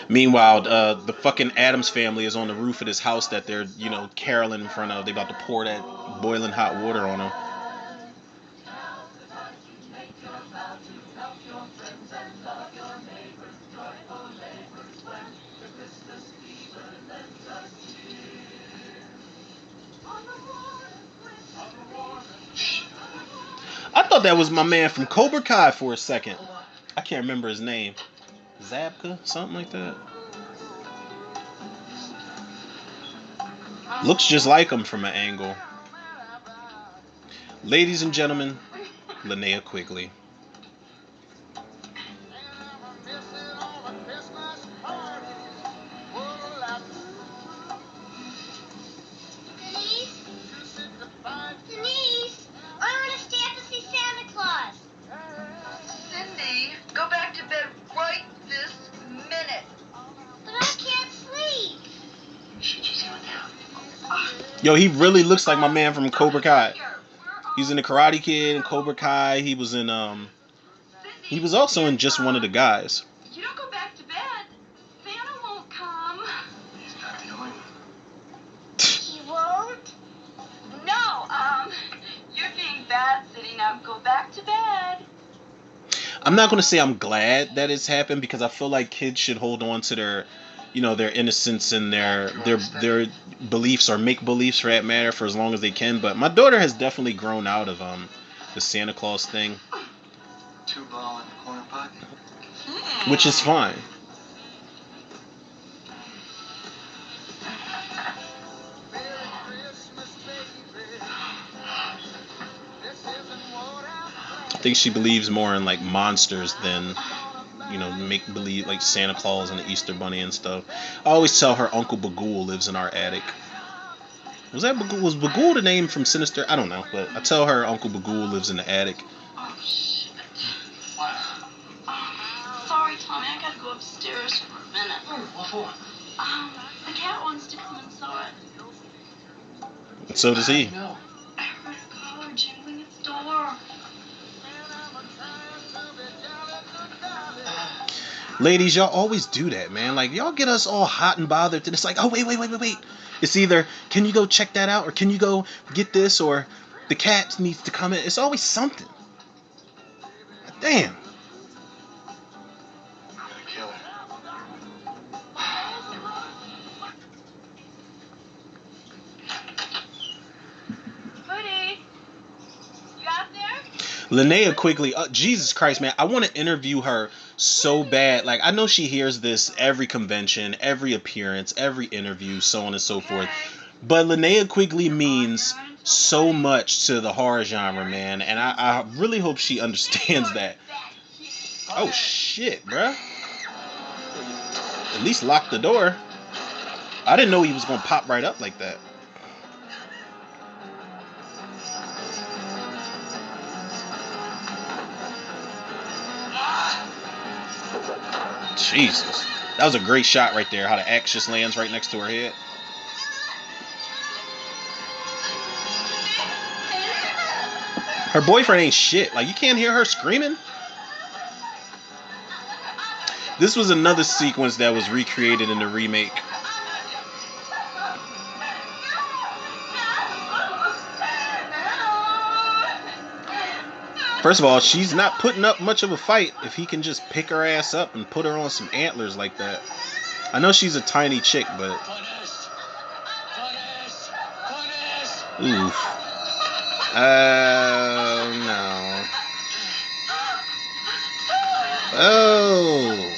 Meanwhile, the fucking Addams family is on the roof of this house that they're, you know, caroling in front of. They about to pour that boiling hot water on them. I thought that was my man from Cobra Kai for a second. I can't remember his name. Zabka? Something like that. Looks just like him from an angle. Ladies and gentlemen, Linnea Quigley. Yo, he really looks like my man from Cobra Kai. He's in the Karate Kid and Cobra Kai. He was in he was also in Just One of the Guys. You don't go back to bed. Santa won't come. He's not the only one. He won't? No, you're being bad, sitting up. Go back to bed. I'm not gonna say I'm glad that it's happened because I feel like kids should hold on to their, you know, their innocence and their beliefs or make beliefs for that matter for as long as they can. But my daughter has definitely grown out of the Santa Claus thing, 2 ball in the corner pocket, which is fine. I think she believes more in like monsters than, you know, make believe like Santa Claus and the Easter Bunny and stuff. I always tell her Uncle Bagul lives in our attic. Was Bagul the name from Sinister? I don't know, but I tell her Uncle Bagul lives in the attic. Oh, shit. Sorry, Tommy, I gotta go upstairs for a minute. What for? The cat wants to come inside. And so does he. I heard a car jingling its door. Ladies, y'all always do that, man. Like, y'all get us all hot and bothered. And it's like, oh, wait. It's either, can you go check that out? Or can you go get this? Or the cat needs to come in. It's always something. Damn. I'm gonna kill her. Hoodie, you out there? Linnea Quigley, Jesus Christ, man. I want to interview her so bad. Like, I know she hears this every convention, every appearance, every interview, so on and so forth. But Linnea Quigley means so much to the horror genre, man. And I really hope she understands that. Oh, shit, bruh. At least lock the door. I didn't know he was going to pop right up like that. Jesus. That was a great shot right there. How the axe just lands right next to her head. Her boyfriend ain't shit. Like, you can't hear her screaming. This was another sequence that was recreated in the remake. First of all, she's not putting up much of a fight if he can just pick her ass up and put her on some antlers like that. I know she's a tiny chick, but oof. No. Oh.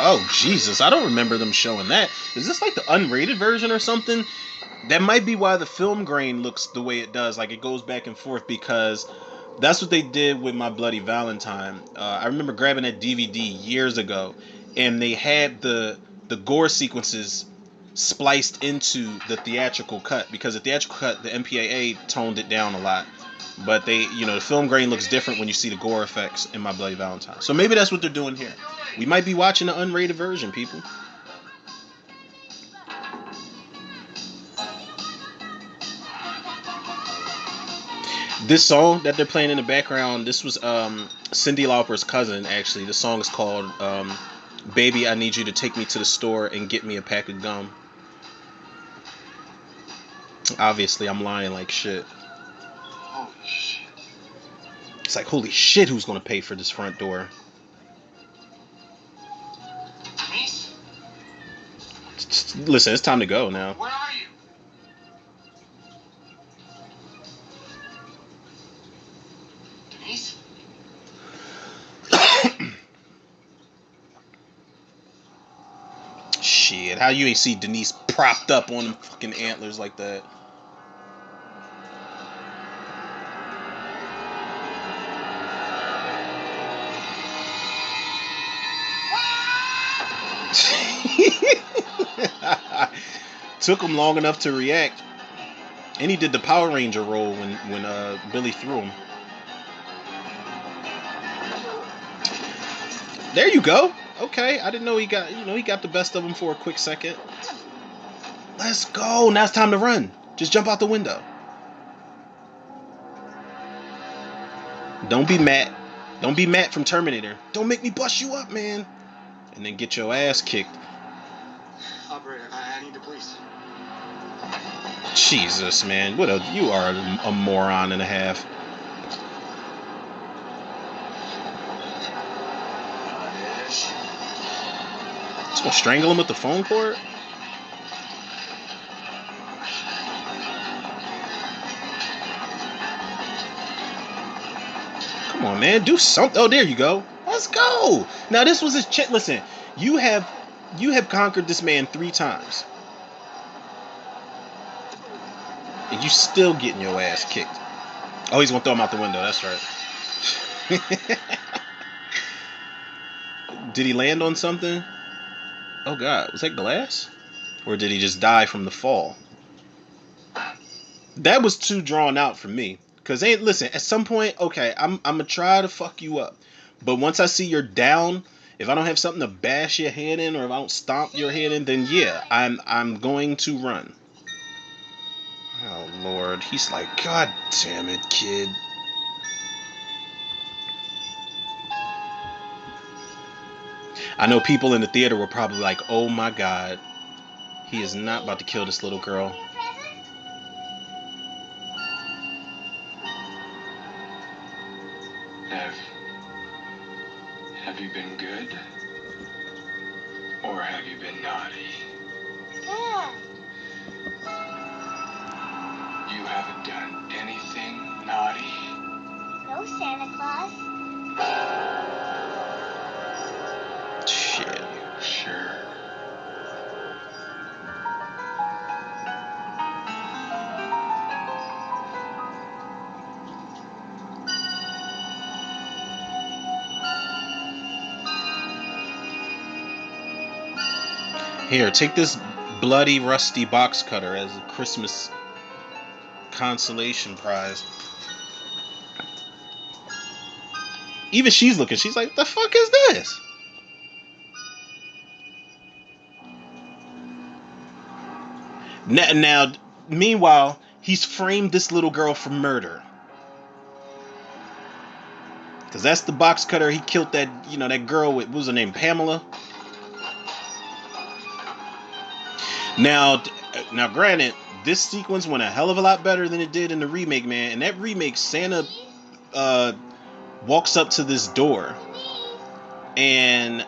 Oh, Jesus. I don't remember them showing that. Is this like the unrated version or something? That might be why the film grain looks the way it does. Like it goes back and forth, because that's what they did with My Bloody Valentine. I remember grabbing that DVD years ago, and they had the gore sequences spliced into the theatrical cut, because the theatrical cut, the MPAA toned it down a lot. But they, the film grain looks different when you see the gore effects in My Bloody Valentine. So maybe that's what they're doing here. We might be watching the unrated version, people. This song that they're playing in the background, this was Cyndi Lauper's cousin, actually. The song is called Baby, I Need You to Take Me to the Store and Get Me a Pack of Gum. Obviously, I'm lying like shit. Holy shit. It's like, holy shit, who's going to pay for this front door? Denise? Listen, it's time to go now. Where are you? Denise? Shit, how you ain't see Denise propped up on them fucking antlers like that? Took him long enough to react, and he did the Power Ranger roll when Billy threw him. There you go. Okay, I didn't know he got the best of him for a quick second. Let's go. Now it's time to run. Just jump out the window. Don't be Matt. Don't be Matt from Terminator. Don't make me bust you up, man. And then get your ass kicked. Operator, I need the police. Jesus, man. You are a moron and a half. Just gonna strangle him with the phone cord? Come on, man. Do something. Oh, there you go. Let's go. Now, this was his chick. Listen, you have conquered this man 3 times. And you still getting your ass kicked. Oh, he's gonna throw him out the window. That's right. Did he land on something? Oh God, was that glass? Or did he just die from the fall? That was too drawn out for me. Cause listen, at some point, okay, I'm gonna try to fuck you up. But once I see you're down, if I don't have something to bash your head in, or if I don't stomp your head in, then yeah, I'm going to run. Oh Lord, he's like, God damn it, kid. I know people in the theater were probably like, oh my God, he is not about to kill this little girl. Have you been good? Or have you been naughty? Dad. You haven't done anything naughty? No, Santa Claus. Shit. Sure. Here, take this bloody, rusty box cutter as a Christmas consolation prize. Even she's looking. She's like, the fuck is this? Now, meanwhile, he's framed this little girl for murder. Because that's the box cutter. He killed that, that girl with, what was her name, Pamela? Now, granted, this sequence went a hell of a lot better than it did in the remake, man. In that remake, Santa walks up to this door, and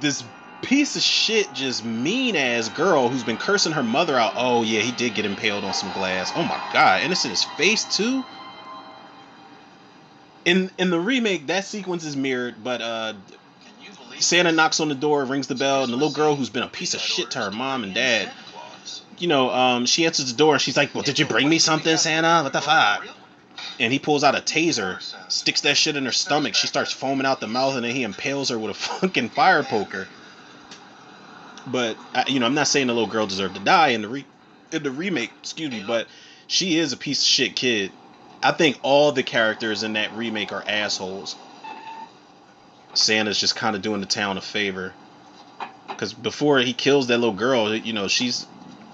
this piece of shit, just mean ass girl who's been cursing her mother out. Oh yeah, he did get impaled on some glass. Oh my god, and it's in his face too. In the remake, that sequence is mirrored, but Santa knocks on the door, rings the bell, and the little girl who's been a piece of shit to her mom and dad, you know, she answers the door and she's like, well, did you bring me something, Santa? What the fuck? And he pulls out a taser, sticks that shit in her stomach. She starts foaming out the mouth, and then he impales her with a fucking fire poker. But you know, I'm not saying the little girl deserved to die in the remake, excuse me, but she is a piece of shit kid. I think all the characters in that remake are assholes. Santa's just kind of doing the town a favor, because before he kills that little girl, you know, she's,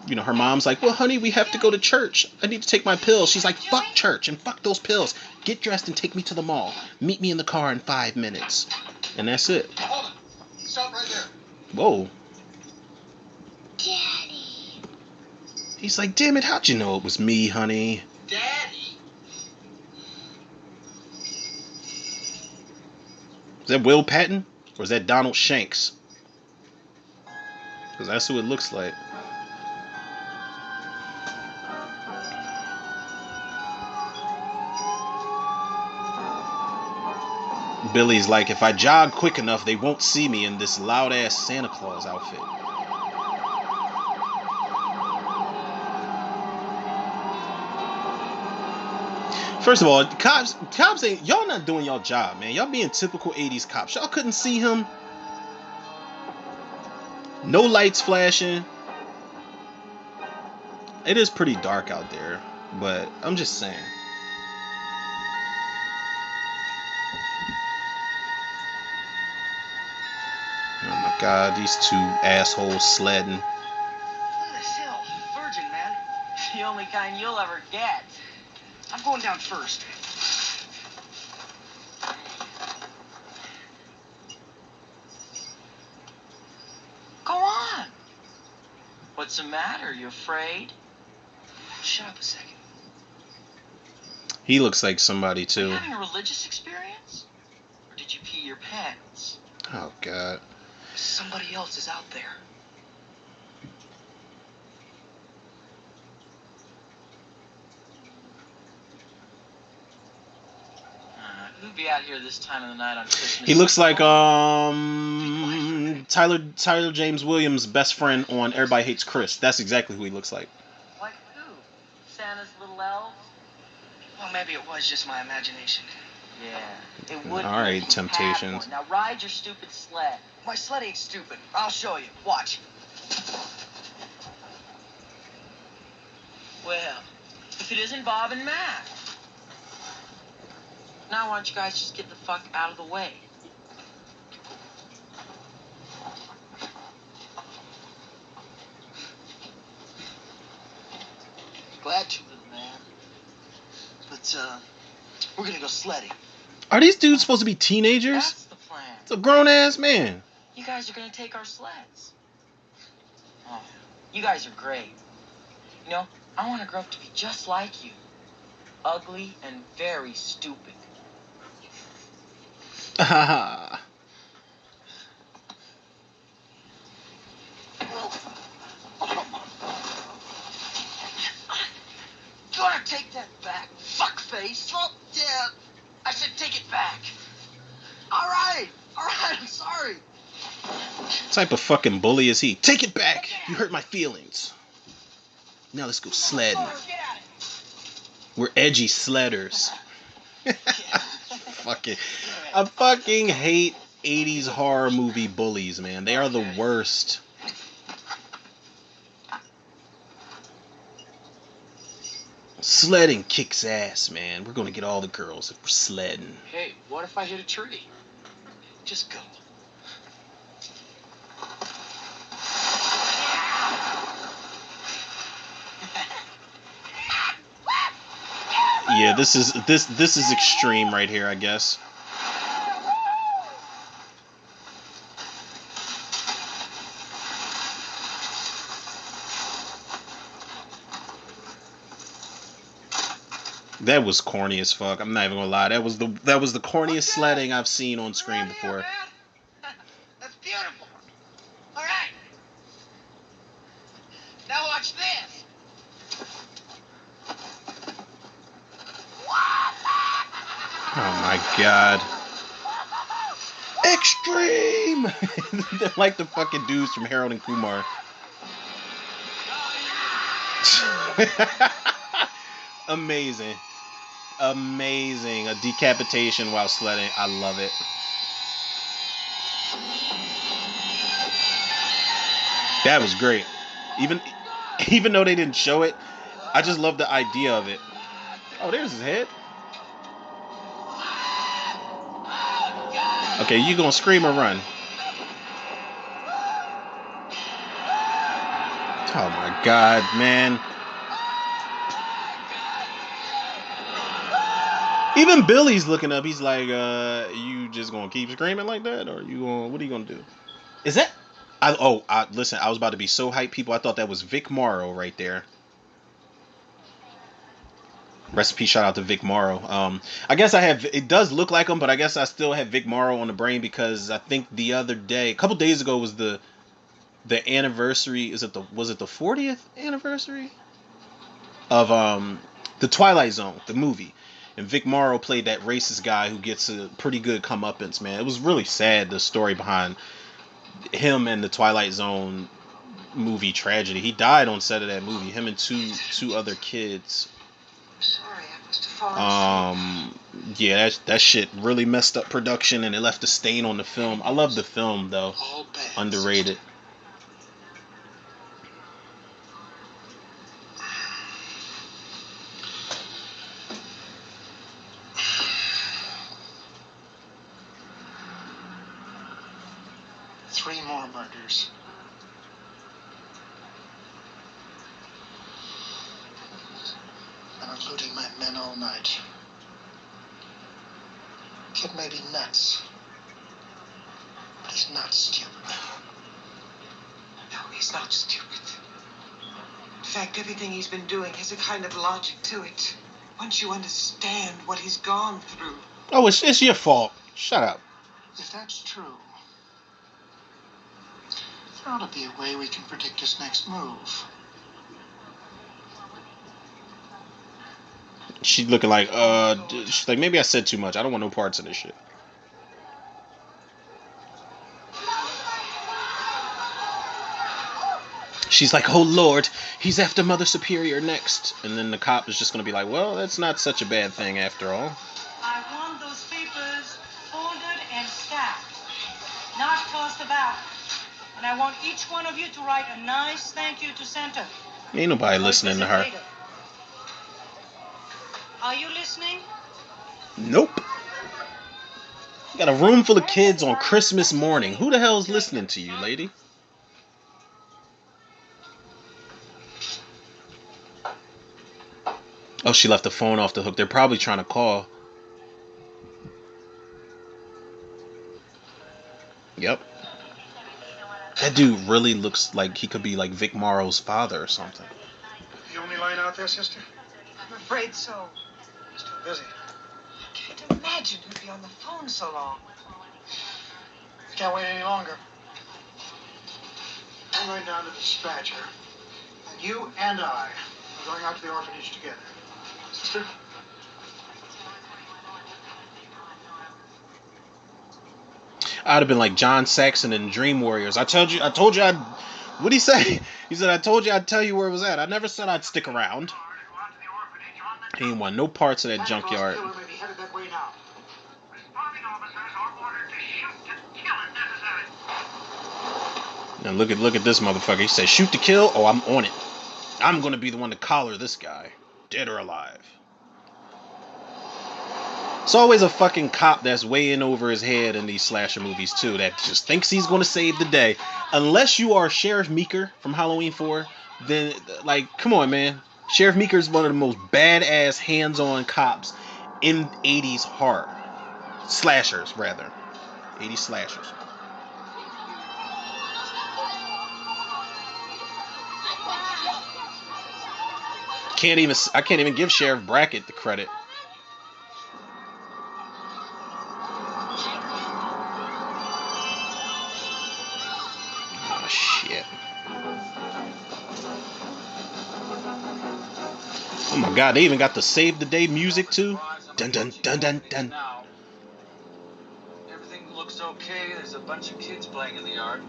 you know, her mom's like, well, honey, we have to go to church. I need to take my pills. She's like, fuck church and fuck those pills. Get dressed and take me to the mall. Meet me in the car in 5 minutes. And that's it. Hold it. Stop right there. Whoa. Daddy. He's like, damn it, how'd you know it was me, honey? Daddy. Is that Will Patton? Or is that Donald Shanks? Because that's who it looks like. Billy's like, if I jog quick enough, they won't see me in this loud-ass Santa Claus outfit. First of all, cops ain't, y'all not doing y'all job, man. Y'all being typical 80s cops. Y'all couldn't see him. No lights flashing. It is pretty dark out there, but I'm just saying. Oh my god, these two assholes sledding. Look at this hill. Virgin, man. It's the only kind you'll ever get. I'm going down first. Go on. What's the matter? You afraid? Shut up a second. He looks like somebody Are too. you having a religious experience? Or did you pee your pants? Oh god. Somebody else is out there. Who'd be out here this time of the night on Christmas? He looks like Tyler James Williams' best friend on Everybody Hates Chris. That's exactly who he looks like. Like who? Santa's little elf? Well, maybe it was just my imagination. Yeah, it would. All right, be if you had Temptations. one. Now ride your stupid sled. My sled ain't stupid. I'll show you. Watch. Well, if it isn't Bob and Matt. Now why don't you guys just get the fuck out of the way? Glad to, little man. But, we're gonna go sledding. Are these dudes supposed to be teenagers? That's the plan. It's a grown-ass man. You guys are gonna take our sleds. Oh, you guys are great. You know, I want to grow up to be just like you. Ugly and very stupid. Haha. Gotta take that back, fuckface. Oh, yeah. I said take it back. All right, I'm sorry. What type of fucking bully is he? Take it back. You hurt my feelings. Now let's go sledding. We're edgy sledders. I fucking hate 80s horror movie bullies, man. They are the worst. Sledding kicks ass, man. We're gonna get all the girls if we're sledding. Hey, what if I hit a tree? Just go. Yeah, this is extreme right here, I guess. That was corny as fuck. I'm not even gonna lie. That was the corniest sledding I've seen on screen before. That's beautiful. All right. Now watch this. Oh my god. Extreme! They're like the fucking dudes from Harold and Kumar. Amazing. Amazing. A decapitation while sledding. I love it. That was great. Even though they didn't show it, I just love the idea of it. Oh, there's his head. Okay, you gonna scream or run? Oh my god, man. Even Billy's looking up. He's like, you just gonna keep screaming like that? Or what are you gonna do? Is that... listen, I was about to be so hyped, people. I thought that was Vic Morrow right there. Recipe shout out to Vic Morrow. I guess it does look like him, but I guess I still have Vic Morrow on the brain because I think the other day, a couple days ago, was the anniversary. Was it the 40th anniversary of the Twilight Zone, the movie, and Vic Morrow played that racist guy who gets a pretty good comeuppance. Man, it was really sad, the story behind him and the Twilight Zone movie tragedy. He died on set of that movie. Him and two other kids. Sorry, I must have fallen asleep. Yeah, that shit really messed up production and it left a stain on the film. I love the film though. Underrated. Three more murders. I'm eluding my men all night. Kid may be nuts, but he's not stupid. No, he's not stupid. In fact, everything he's been doing has a kind of logic to it. Once you understand what he's gone through. Oh, it's your fault. Shut up. If that's true, there ought to be a way we can predict his next move. She's looking like, she's like, maybe I said too much. I don't want no parts of this shit. She's like, oh Lord, he's after Mother Superior next. And then the cop is just going to be like, well, that's not such a bad thing after all. I want those papers folded and stacked, not tossed about. And I want each one of you to write a nice thank you to Santa. Ain't nobody listening to her. Are you listening? Nope. You got a room full of kids on Christmas morning. Who the hell's listening to you, lady? Oh, she left the phone off the hook. They're probably trying to call. Yep. That dude really looks like he could be like Vic Morrow's father or something. The only line out there, sister? I'm afraid so. Still busy. I can't imagine who'd be on the phone so long. Can't wait any longer. I'm going down to the dispatcher. And you and I are going out to the orphanage together. Sister? I'd have been like John Saxon in Dream Warriors. I told you what'd he say? He said, I told you I'd tell you where it was at. I never said I'd stick around. He ain't want no parts of that junkyard. Now look at this motherfucker. He said, shoot to kill? Oh, I'm on it. I'm gonna be the one to collar this guy. Dead or alive. It's always a fucking cop that's way in over his head in these slasher movies too, that just thinks he's gonna save the day. Unless you are Sheriff Meeker from Halloween 4, then like, come on, man. Sheriff Meeker is one of the most badass hands-on cops in 80s horror. Slashers, rather. 80s slashers. I can't even give Sheriff Brackett the credit. Oh shit. Oh my god, they even got the save the day music too. Dun dun dun dun dun. Everything looks okay. There's a bunch of kids playing in the yard.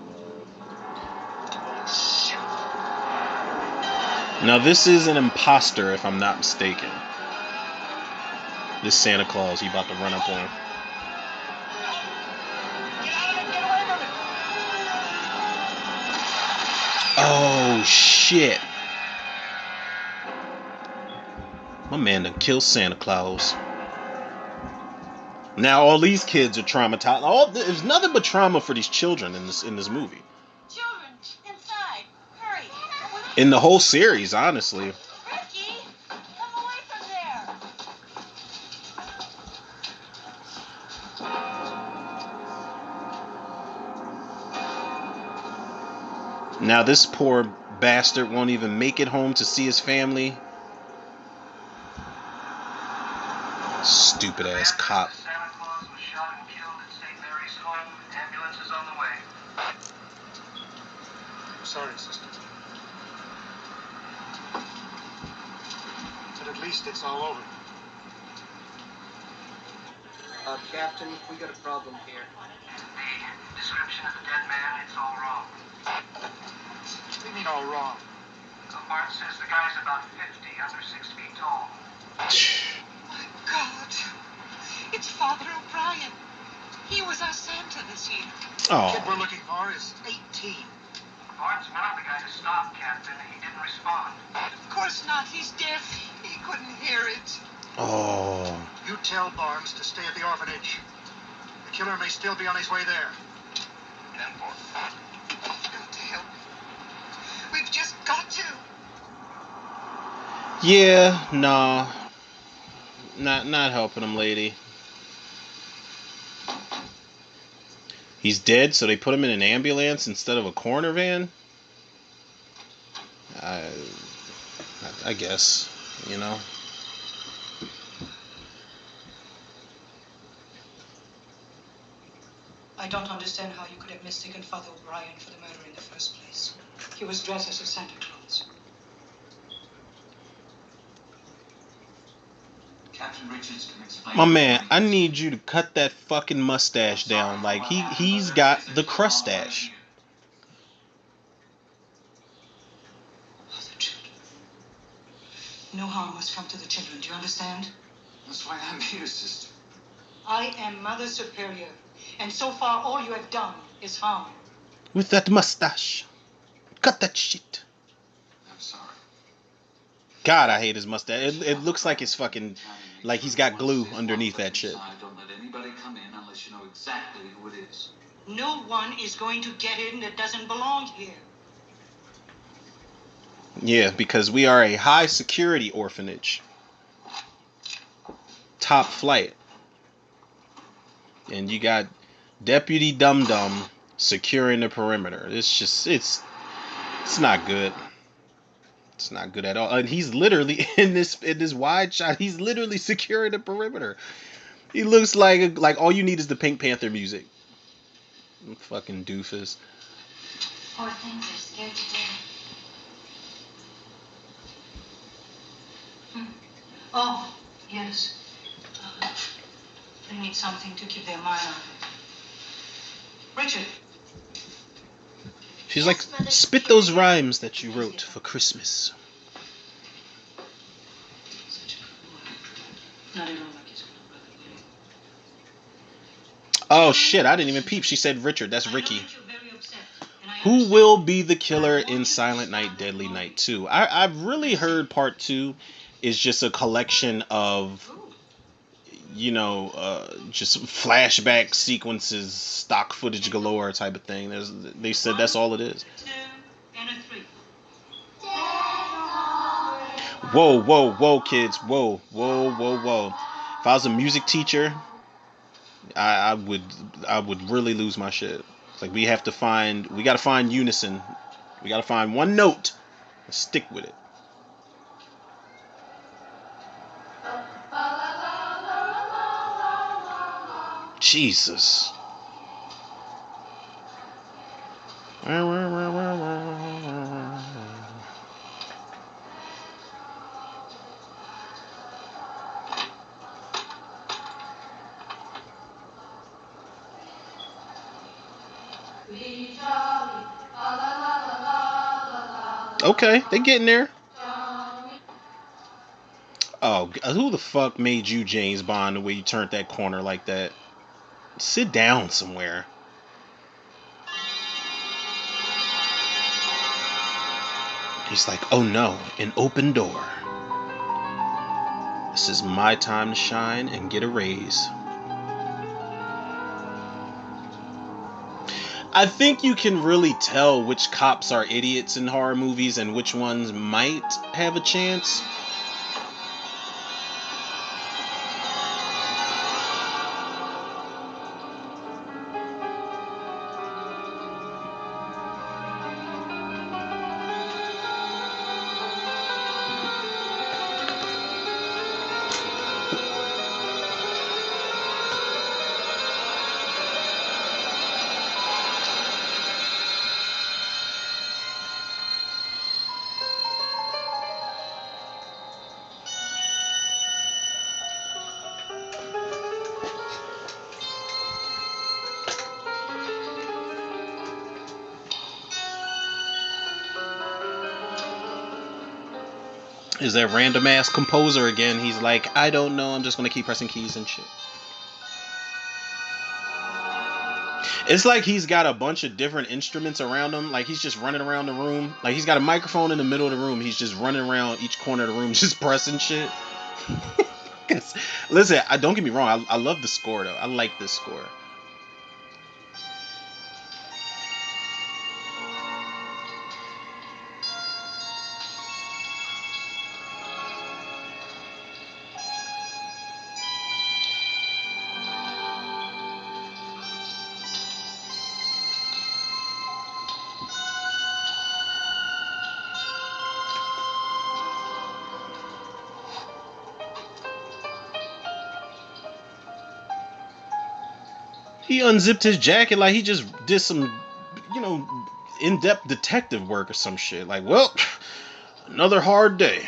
Now this is an imposter, if I'm not mistaken. This Santa Claus, he about to run up on him. Oh shit! My man done killed Santa Claus. Now all these kids are traumatized. There's nothing but trauma for these children in this movie. Children, inside. Hurry. In the whole series, honestly. Ricky, come away from there. Now this poor bastard won't even make it home to see his family. Stupid ass cop. Santa Claus was shot and killed at St. Mary's home. Ambulance is on the way. I'm sorry, sister. But at least it's all over. Captain, we got a problem here. Indeed. Description of the dead man, it's all wrong. What do you mean all wrong? Martin says the guy's about 50, under 6 feet tall. My God. It's Father O'Brien. He was our Santa this year. Oh. The kid we're looking for is 18. Barnes wanted the guy to stop, Captain. He didn't respond. Of course not. He's deaf. He couldn't hear it. Oh. You tell Barnes to stay at the orphanage. The killer may still be on his way there. 10-4. We've got to help. We've just got to. Yeah, nah. Not helping him, lady. He's dead, so they put him in an ambulance instead of a coroner van? I guess, you know. I don't understand how you could have mistaken Father O'Brien for the murderer in the first place. He was dressed as a Santa Claus. Captain Richards can explain. My man, I need you to cut that fucking mustache down. Like he's got the crustache. The children. No harm must come to the children. Do you understand? That's why I'm here, sister. I am Mother Superior, and so far all you have done is harm. With that mustache. Cut that shit. I'm sorry. God, I hate his mustache. It looks like it's fucking, like he's got glue underneath that shit. Don't let anybody come in unless you know exactly who it is. No one is going to get in that doesn't belong here. Yeah, because we are a high security orphanage. Top flight. And you got Deputy Dum Dum securing the perimeter. It's not good. It's not good at all. And he's literally in this wide shot. He's literally securing the perimeter. He looks like all you need is the Pink Panther music. Fucking doofus. Poor things are scared to death. Oh, yes. They need something to keep their mind on it. Richard. She's like, spit those rhymes that you wrote for Christmas. Oh shit, I didn't even peep. She said Richard. That's Ricky. Who will be the killer in Silent Night, Deadly Night 2? I've really heard part 2 is just a collection of, you know, just flashback sequences, stock footage galore type of thing. They said that's all it is. Whoa, whoa, whoa, kids. Whoa, whoa, whoa, whoa. If I was a music teacher, I would really lose my shit. It's like we gotta find unison. We gotta find one note and stick with it. Jesus. Okay, they getting there. Oh, who the fuck made you James Bond the way you turned that corner like that? Sit down somewhere. He's like, oh no, an open door. This is my time to shine and get a raise. I think you can really tell which cops are idiots in horror movies and which ones might have a chance. Is that random ass composer again? He's like, I don't know, I'm just gonna keep pressing keys and shit. It's like he's got a bunch of different instruments around him. Like he's just running around the room. Like he's got a microphone in the middle of the room. He's just running around each corner of the room, just pressing shit. Listen, don't get me wrong. I love the score though. I like this score. He unzipped his jacket like he just did some, you know, in-depth detective work or some shit. Like, well, another hard day.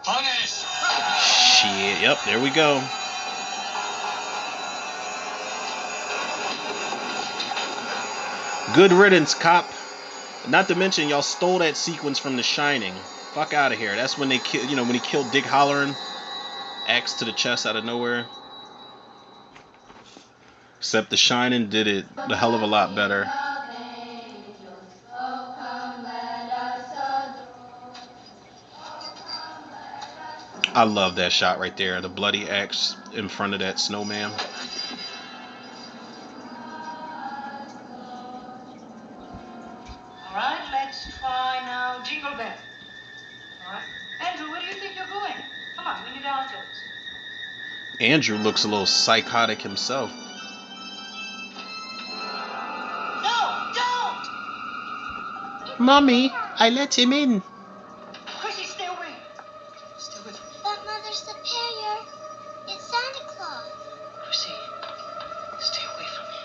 Punish! Shit, yep, there we go. Good riddance, cop. Not to mention, y'all stole that sequence from The Shining. Fuck out of here. That's when they kill, when he killed Dick Halloran. Axe to the chest out of nowhere. Except The Shining did it a hell of a lot better. I love that shot right there. The bloody axe in front of that snowman. Alright, let's try now Jingle Bell. Alright. Andrew, where do you think you're going? Come on, we need answers. Andrew looks a little psychotic himself. No, don't! Mommy, I let him in. Chrissy, stay away. Stay with me. But Mother Superior, it's Santa Claus. Chrissy, stay away from me.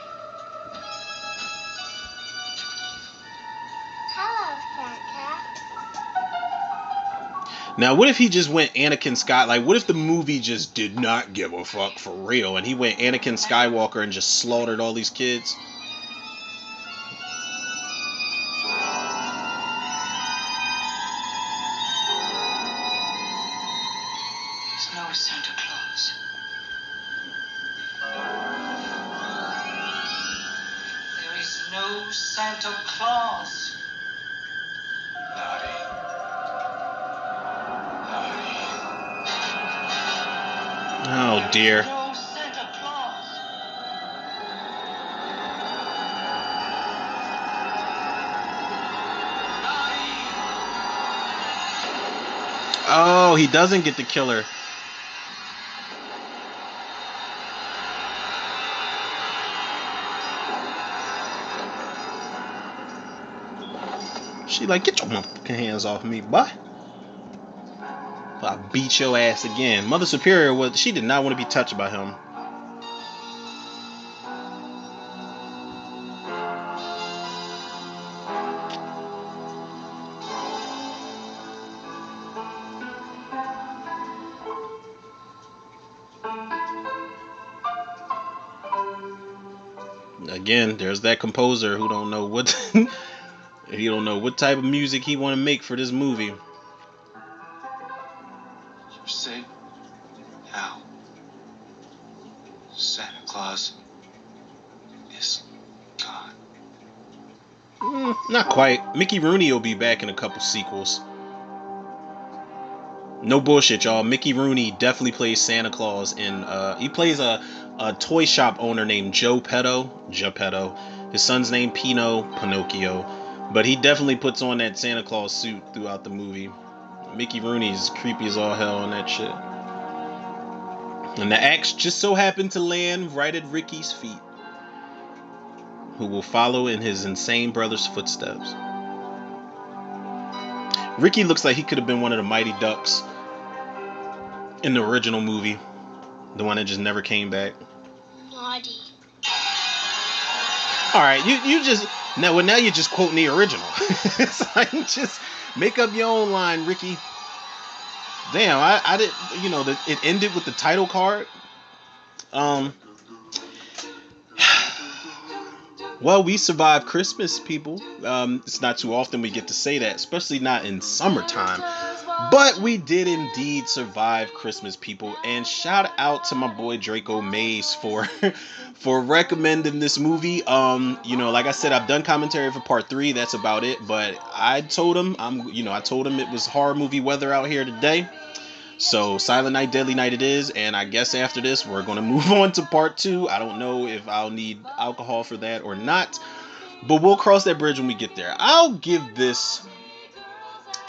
Hello, Santa. Now, what if he just went Anakin Sky? Like, what if the movie just did not give a fuck for real, and he went Anakin Skywalker and just slaughtered all these kids? There's no Santa Claus. There is no Santa Claus. Naughty. Oh dear. No Santa Claus. Oh, he doesn't get to kill her. She like, get your motherfucking hands off me, boy. I beat your ass again. Mother Superior she did not want to be touched by him. Again, there's that composer who don't know what he don't know what type of music he want to make for this movie. You're safe? How? Santa Claus is gone. Not quite. Mickey Rooney will be back in a couple sequels. No bullshit, y'all. Mickey Rooney definitely plays Santa Claus in he plays a toy shop owner named Geppetto. His son's named Pinocchio. But he definitely puts on that Santa Claus suit throughout the movie. Mickey Rooney's creepy as all hell on that shit. And the axe just so happened to land right at Ricky's feet, who will follow in his insane brother's footsteps. Ricky looks like he could have been one of the Mighty Ducks in the original movie, the one that just never came back. Naughty. All right, you just now you're just quoting the original. It's like, just make up your own line, Ricky. Damn, I did. It ended with the title card. Well, we survived Christmas, people. It's not too often we get to say that, especially not in summertime. But we did indeed survive Christmas, people. And shout out to my boy Draco Mays for recommending this movie. Like I said, I've done commentary for part 3. That's about it. But I told him it was horror movie weather out here today. So Silent Night, Deadly Night it is, and I guess after this we're gonna move on to part 2. I don't know if I'll need alcohol for that or not, but we'll cross that bridge when we get there. I'll give this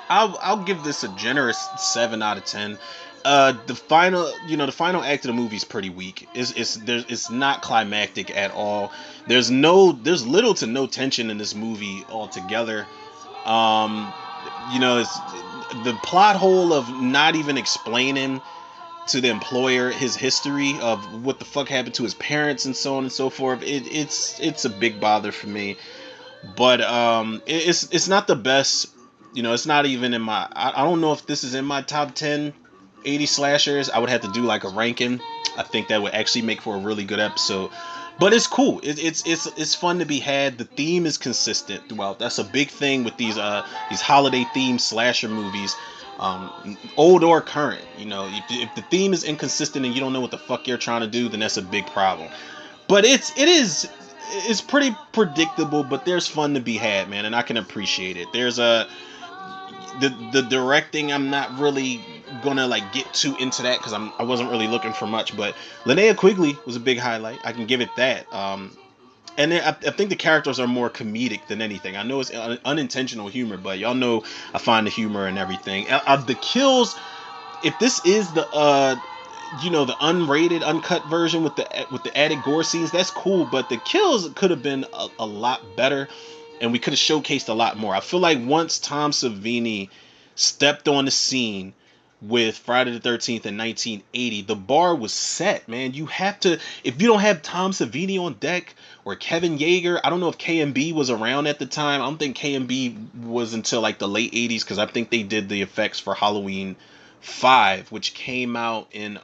a generous 7 out of 10. The final act of the movie is pretty weak. It's not climactic at all. There's little to no tension in this movie altogether. It's the plot hole of not even explaining to the employer his history of what the fuck happened to his parents and so on and so forth. It's a big bother for me. But it's not the best. It's not even in my. I don't know if this is in my top 10 80 slashers. I would have to do like a ranking. I think that would actually make for a really good episode. But it's cool. It's fun to be had. The theme is consistent throughout. That's a big thing with these holiday themed slasher movies, old or current. If the theme is inconsistent and you don't know what the fuck you're trying to do, then that's a big problem. But it's pretty predictable. But there's fun to be had, man, and I can appreciate it. There's the directing. I'm not really gonna get too into that because I wasn't really looking for much, but Linnea Quigley was a big highlight. I can give it that. And then I think the characters are more comedic than anything. I know it's unintentional humor, but y'all know I find the humor and everything. The kills, if this is the the unrated, uncut version with the added gore scenes, that's cool. But the kills could have been a lot better, and we could have showcased a lot more. I feel like once Tom Savini stepped on the scene with Friday the 13th in 1980, the bar was set, man. You have to, if you don't have Tom Savini on deck or Kevin Yeager, I don't know if KMB was around at the time. I don't think KMB was until like the late 80s, because I think they did the effects for Halloween 5, which came out in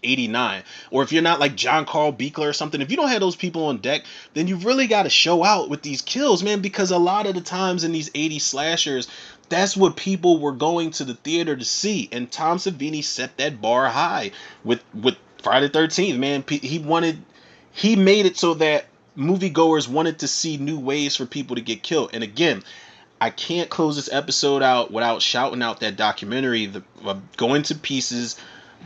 89. Or if you're not like John Carl Buechler or something, if you don't have those people on deck, then you really got to show out with these kills, man, because a lot of the times in these 80s slashers, that's what people were going to the theater to see. And Tom Savini set that bar high with Friday the 13th, man. He made it so that moviegoers wanted to see new ways for people to get killed. And again, I can't close this episode out without shouting out that documentary, Going to Pieces,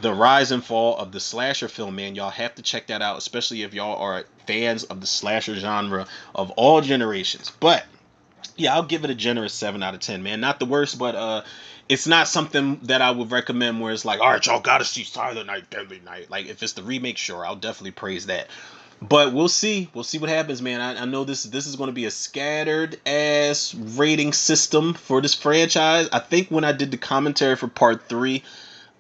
The Rise and Fall of the Slasher Film, man. Y'all have to check that out, especially if y'all are fans of the slasher genre of all generations. But yeah, I'll give it a generous 7 out of 10, man. Not the worst, but it's not something that I would recommend where it's like, all right, y'all gotta see Silent Night, Deadly Night. Like, if it's the remake, sure, I'll definitely praise that. But we'll see. We'll see what happens, man. I know this is going to be a scattered ass rating system for this franchise. I think when I did the commentary for part 3,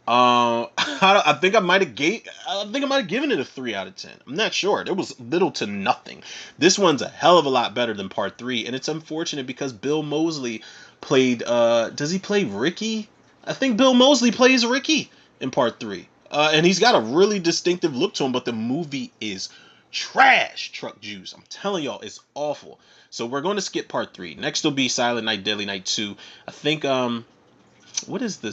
I think I might have given it a 3 out of 10. I'm not sure. There was little to nothing. This one's a hell of a lot better than part 3, and it's unfortunate because Bill Moseley played. Does he play Ricky? I think Bill Moseley plays Ricky in part 3, and he's got a really distinctive look to him. But the movie is trash, Truck Juice. I'm telling y'all, it's awful. So we're going to skip part 3. Next will be Silent Night, Deadly Night 2. I think what is the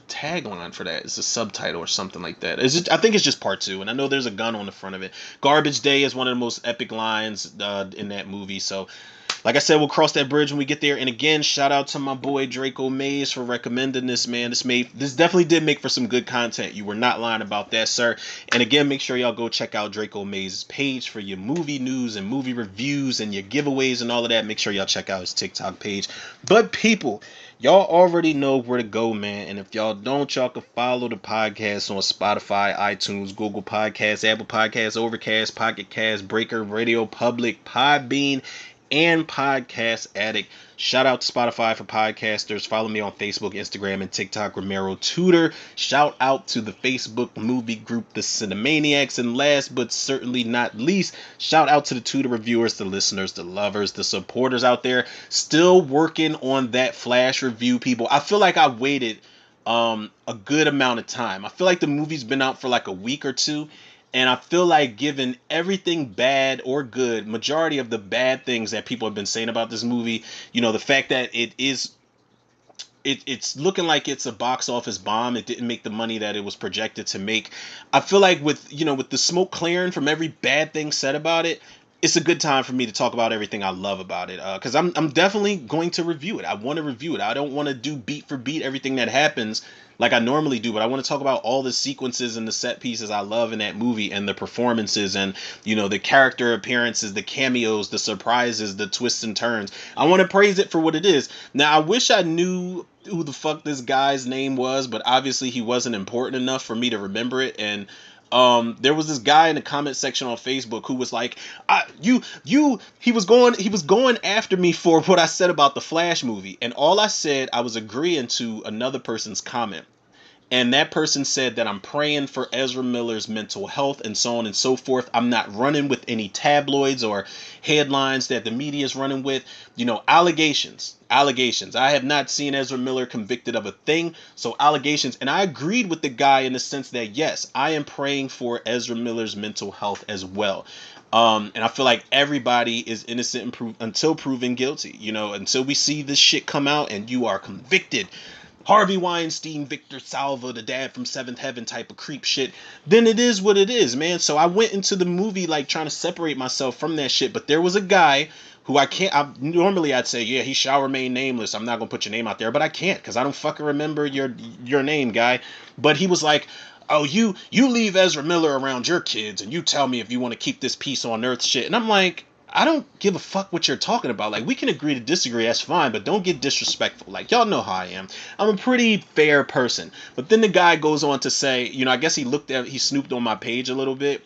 tagline for that? It's a subtitle or something like that. I think it's just part 2, and I know there's a gun on the front of it. Garbage Day is one of the most epic lines in that movie. So like I said, we'll cross that bridge when we get there. And again, shout out to my boy Draco Mays for recommending this, man. This definitely did make for some good content. You were not lying about that, sir. And again, make sure y'all go check out Draco Mays' page for your movie news and movie reviews and your giveaways and all of that. Make sure y'all check out his TikTok page. But people, y'all already know where to go, man. And if y'all don't, y'all can follow the podcast on Spotify, iTunes, Google Podcasts, Apple Podcasts, Overcast, Pocket Cast, Breaker, Radio Public, Podbean, and Podcast Addict. Shout out to Spotify for podcasters. Follow me on Facebook, Instagram, and TikTok, Romero Tudor. Shout out to the Facebook movie group, The Cinemaniacs. And last but certainly not least, shout out to the Tudor reviewers, the listeners, the lovers, the supporters out there. Still working on that Flash review, people. I feel like I waited a good amount of time. I feel like the movie's been out for like a week or two. And I feel like given everything bad or good, majority of the bad things that people have been saying about this movie, you know, the fact that it's looking like it's a box office bomb. It didn't make the money that it was projected to make. I feel like with the smoke clearing from every bad thing said about it, it's a good time for me to talk about everything I love about it. Because I'm definitely going to review it. I want to review it. I don't want to do beat for beat everything that happens like I normally do, but I want to talk about all the sequences and the set pieces I love in that movie, and the performances, and the character appearances, the cameos, the surprises, the twists and turns. I want to praise it for what it is. Now, I wish I knew who the fuck this guy's name was, but obviously he wasn't important enough for me to remember it. And there was this guy in the comment section on Facebook who was like, he was going after me for what I said about the Flash movie. And all I said, I was agreeing to another person's comment. And that person said that I'm praying for Ezra Miller's mental health and so on and so forth. I'm not running with any tabloids or headlines that the media is running with. Allegations. I have not seen Ezra Miller convicted of a thing. So allegations. And I agreed with the guy in the sense that, yes, I am praying for Ezra Miller's mental health as well. And I feel like everybody is innocent until proven guilty. Until we see this shit come out and you are convicted. Harvey Weinstein, Victor Salva, the dad from Seventh Heaven type of creep shit, then it is what it is, man. So I went into the movie like trying to separate myself from that shit. But there was a guy who normally I'd say, yeah, he shall remain nameless. I'm not going to put your name out there, but I can't because I don't fucking remember your name, guy. But he was like, oh, you leave Ezra Miller around your kids and you tell me if you want to keep this peace on earth shit. And I'm like, I don't give a fuck what you're talking about. Like, we can agree to disagree, that's fine, but don't get disrespectful. Like, y'all know how I am. I'm a pretty fair person. But then the guy goes on to say, I guess he snooped on my page a little bit.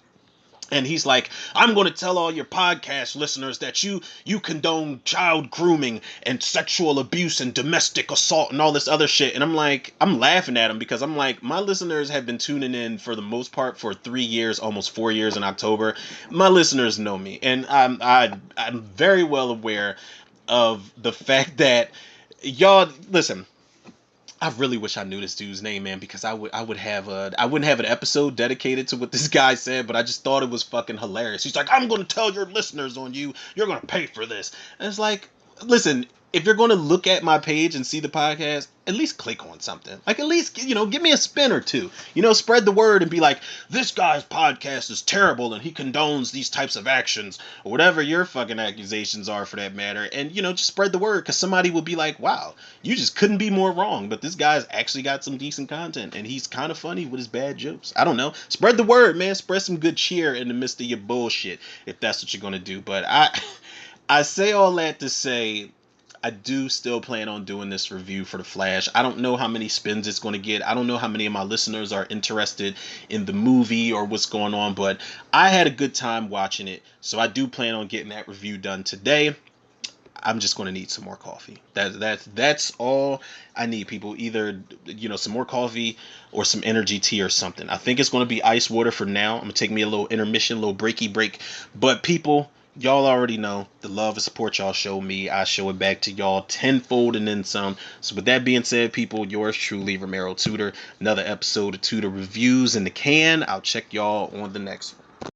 And he's like, I'm going to tell all your podcast listeners that you condone child grooming and sexual abuse and domestic assault and all this other shit. And I'm like, I'm laughing at him because I'm like, my listeners have been tuning in for the most part for 3 years, almost 4 years in October. My listeners know me. And I'm very well aware of the fact that y'all, listen, I really wish I knew this dude's name, man, because I wouldn't have an episode dedicated to what this guy said, but I just thought it was fucking hilarious. He's like, I'm going to tell your listeners on you. You're going to pay for this. And it's like, listen, if you're going to look at my page and see the podcast, at least click on something. Like, at least, give me a spin or two. Spread the word and be like, this guy's podcast is terrible and he condones these types of actions, or whatever your fucking accusations are for that matter. And, just spread the word, because somebody will be like, wow, you just couldn't be more wrong. But this guy's actually got some decent content and he's kind of funny with his bad jokes. I don't know. Spread the word, man. Spread some good cheer in the midst of your bullshit, if that's what you're going to do. But I say all that to say, I do still plan on doing this review for The Flash. I don't know how many spins it's going to get. I don't know how many of my listeners are interested in the movie or what's going on, but I had a good time watching it. So I do plan on getting that review done today. I'm just going to need some more coffee. That's all I need, people. Either, some more coffee or some energy tea or something. I think it's going to be ice water for now. I'm going to take me a little intermission, a little breaky break. But people, y'all already know the love and support y'all show me. I show it back to y'all tenfold and then some. So with that being said, people, yours truly, Romero Tudor. Another episode of Tudor Reviews in the can. I'll check y'all on the next one.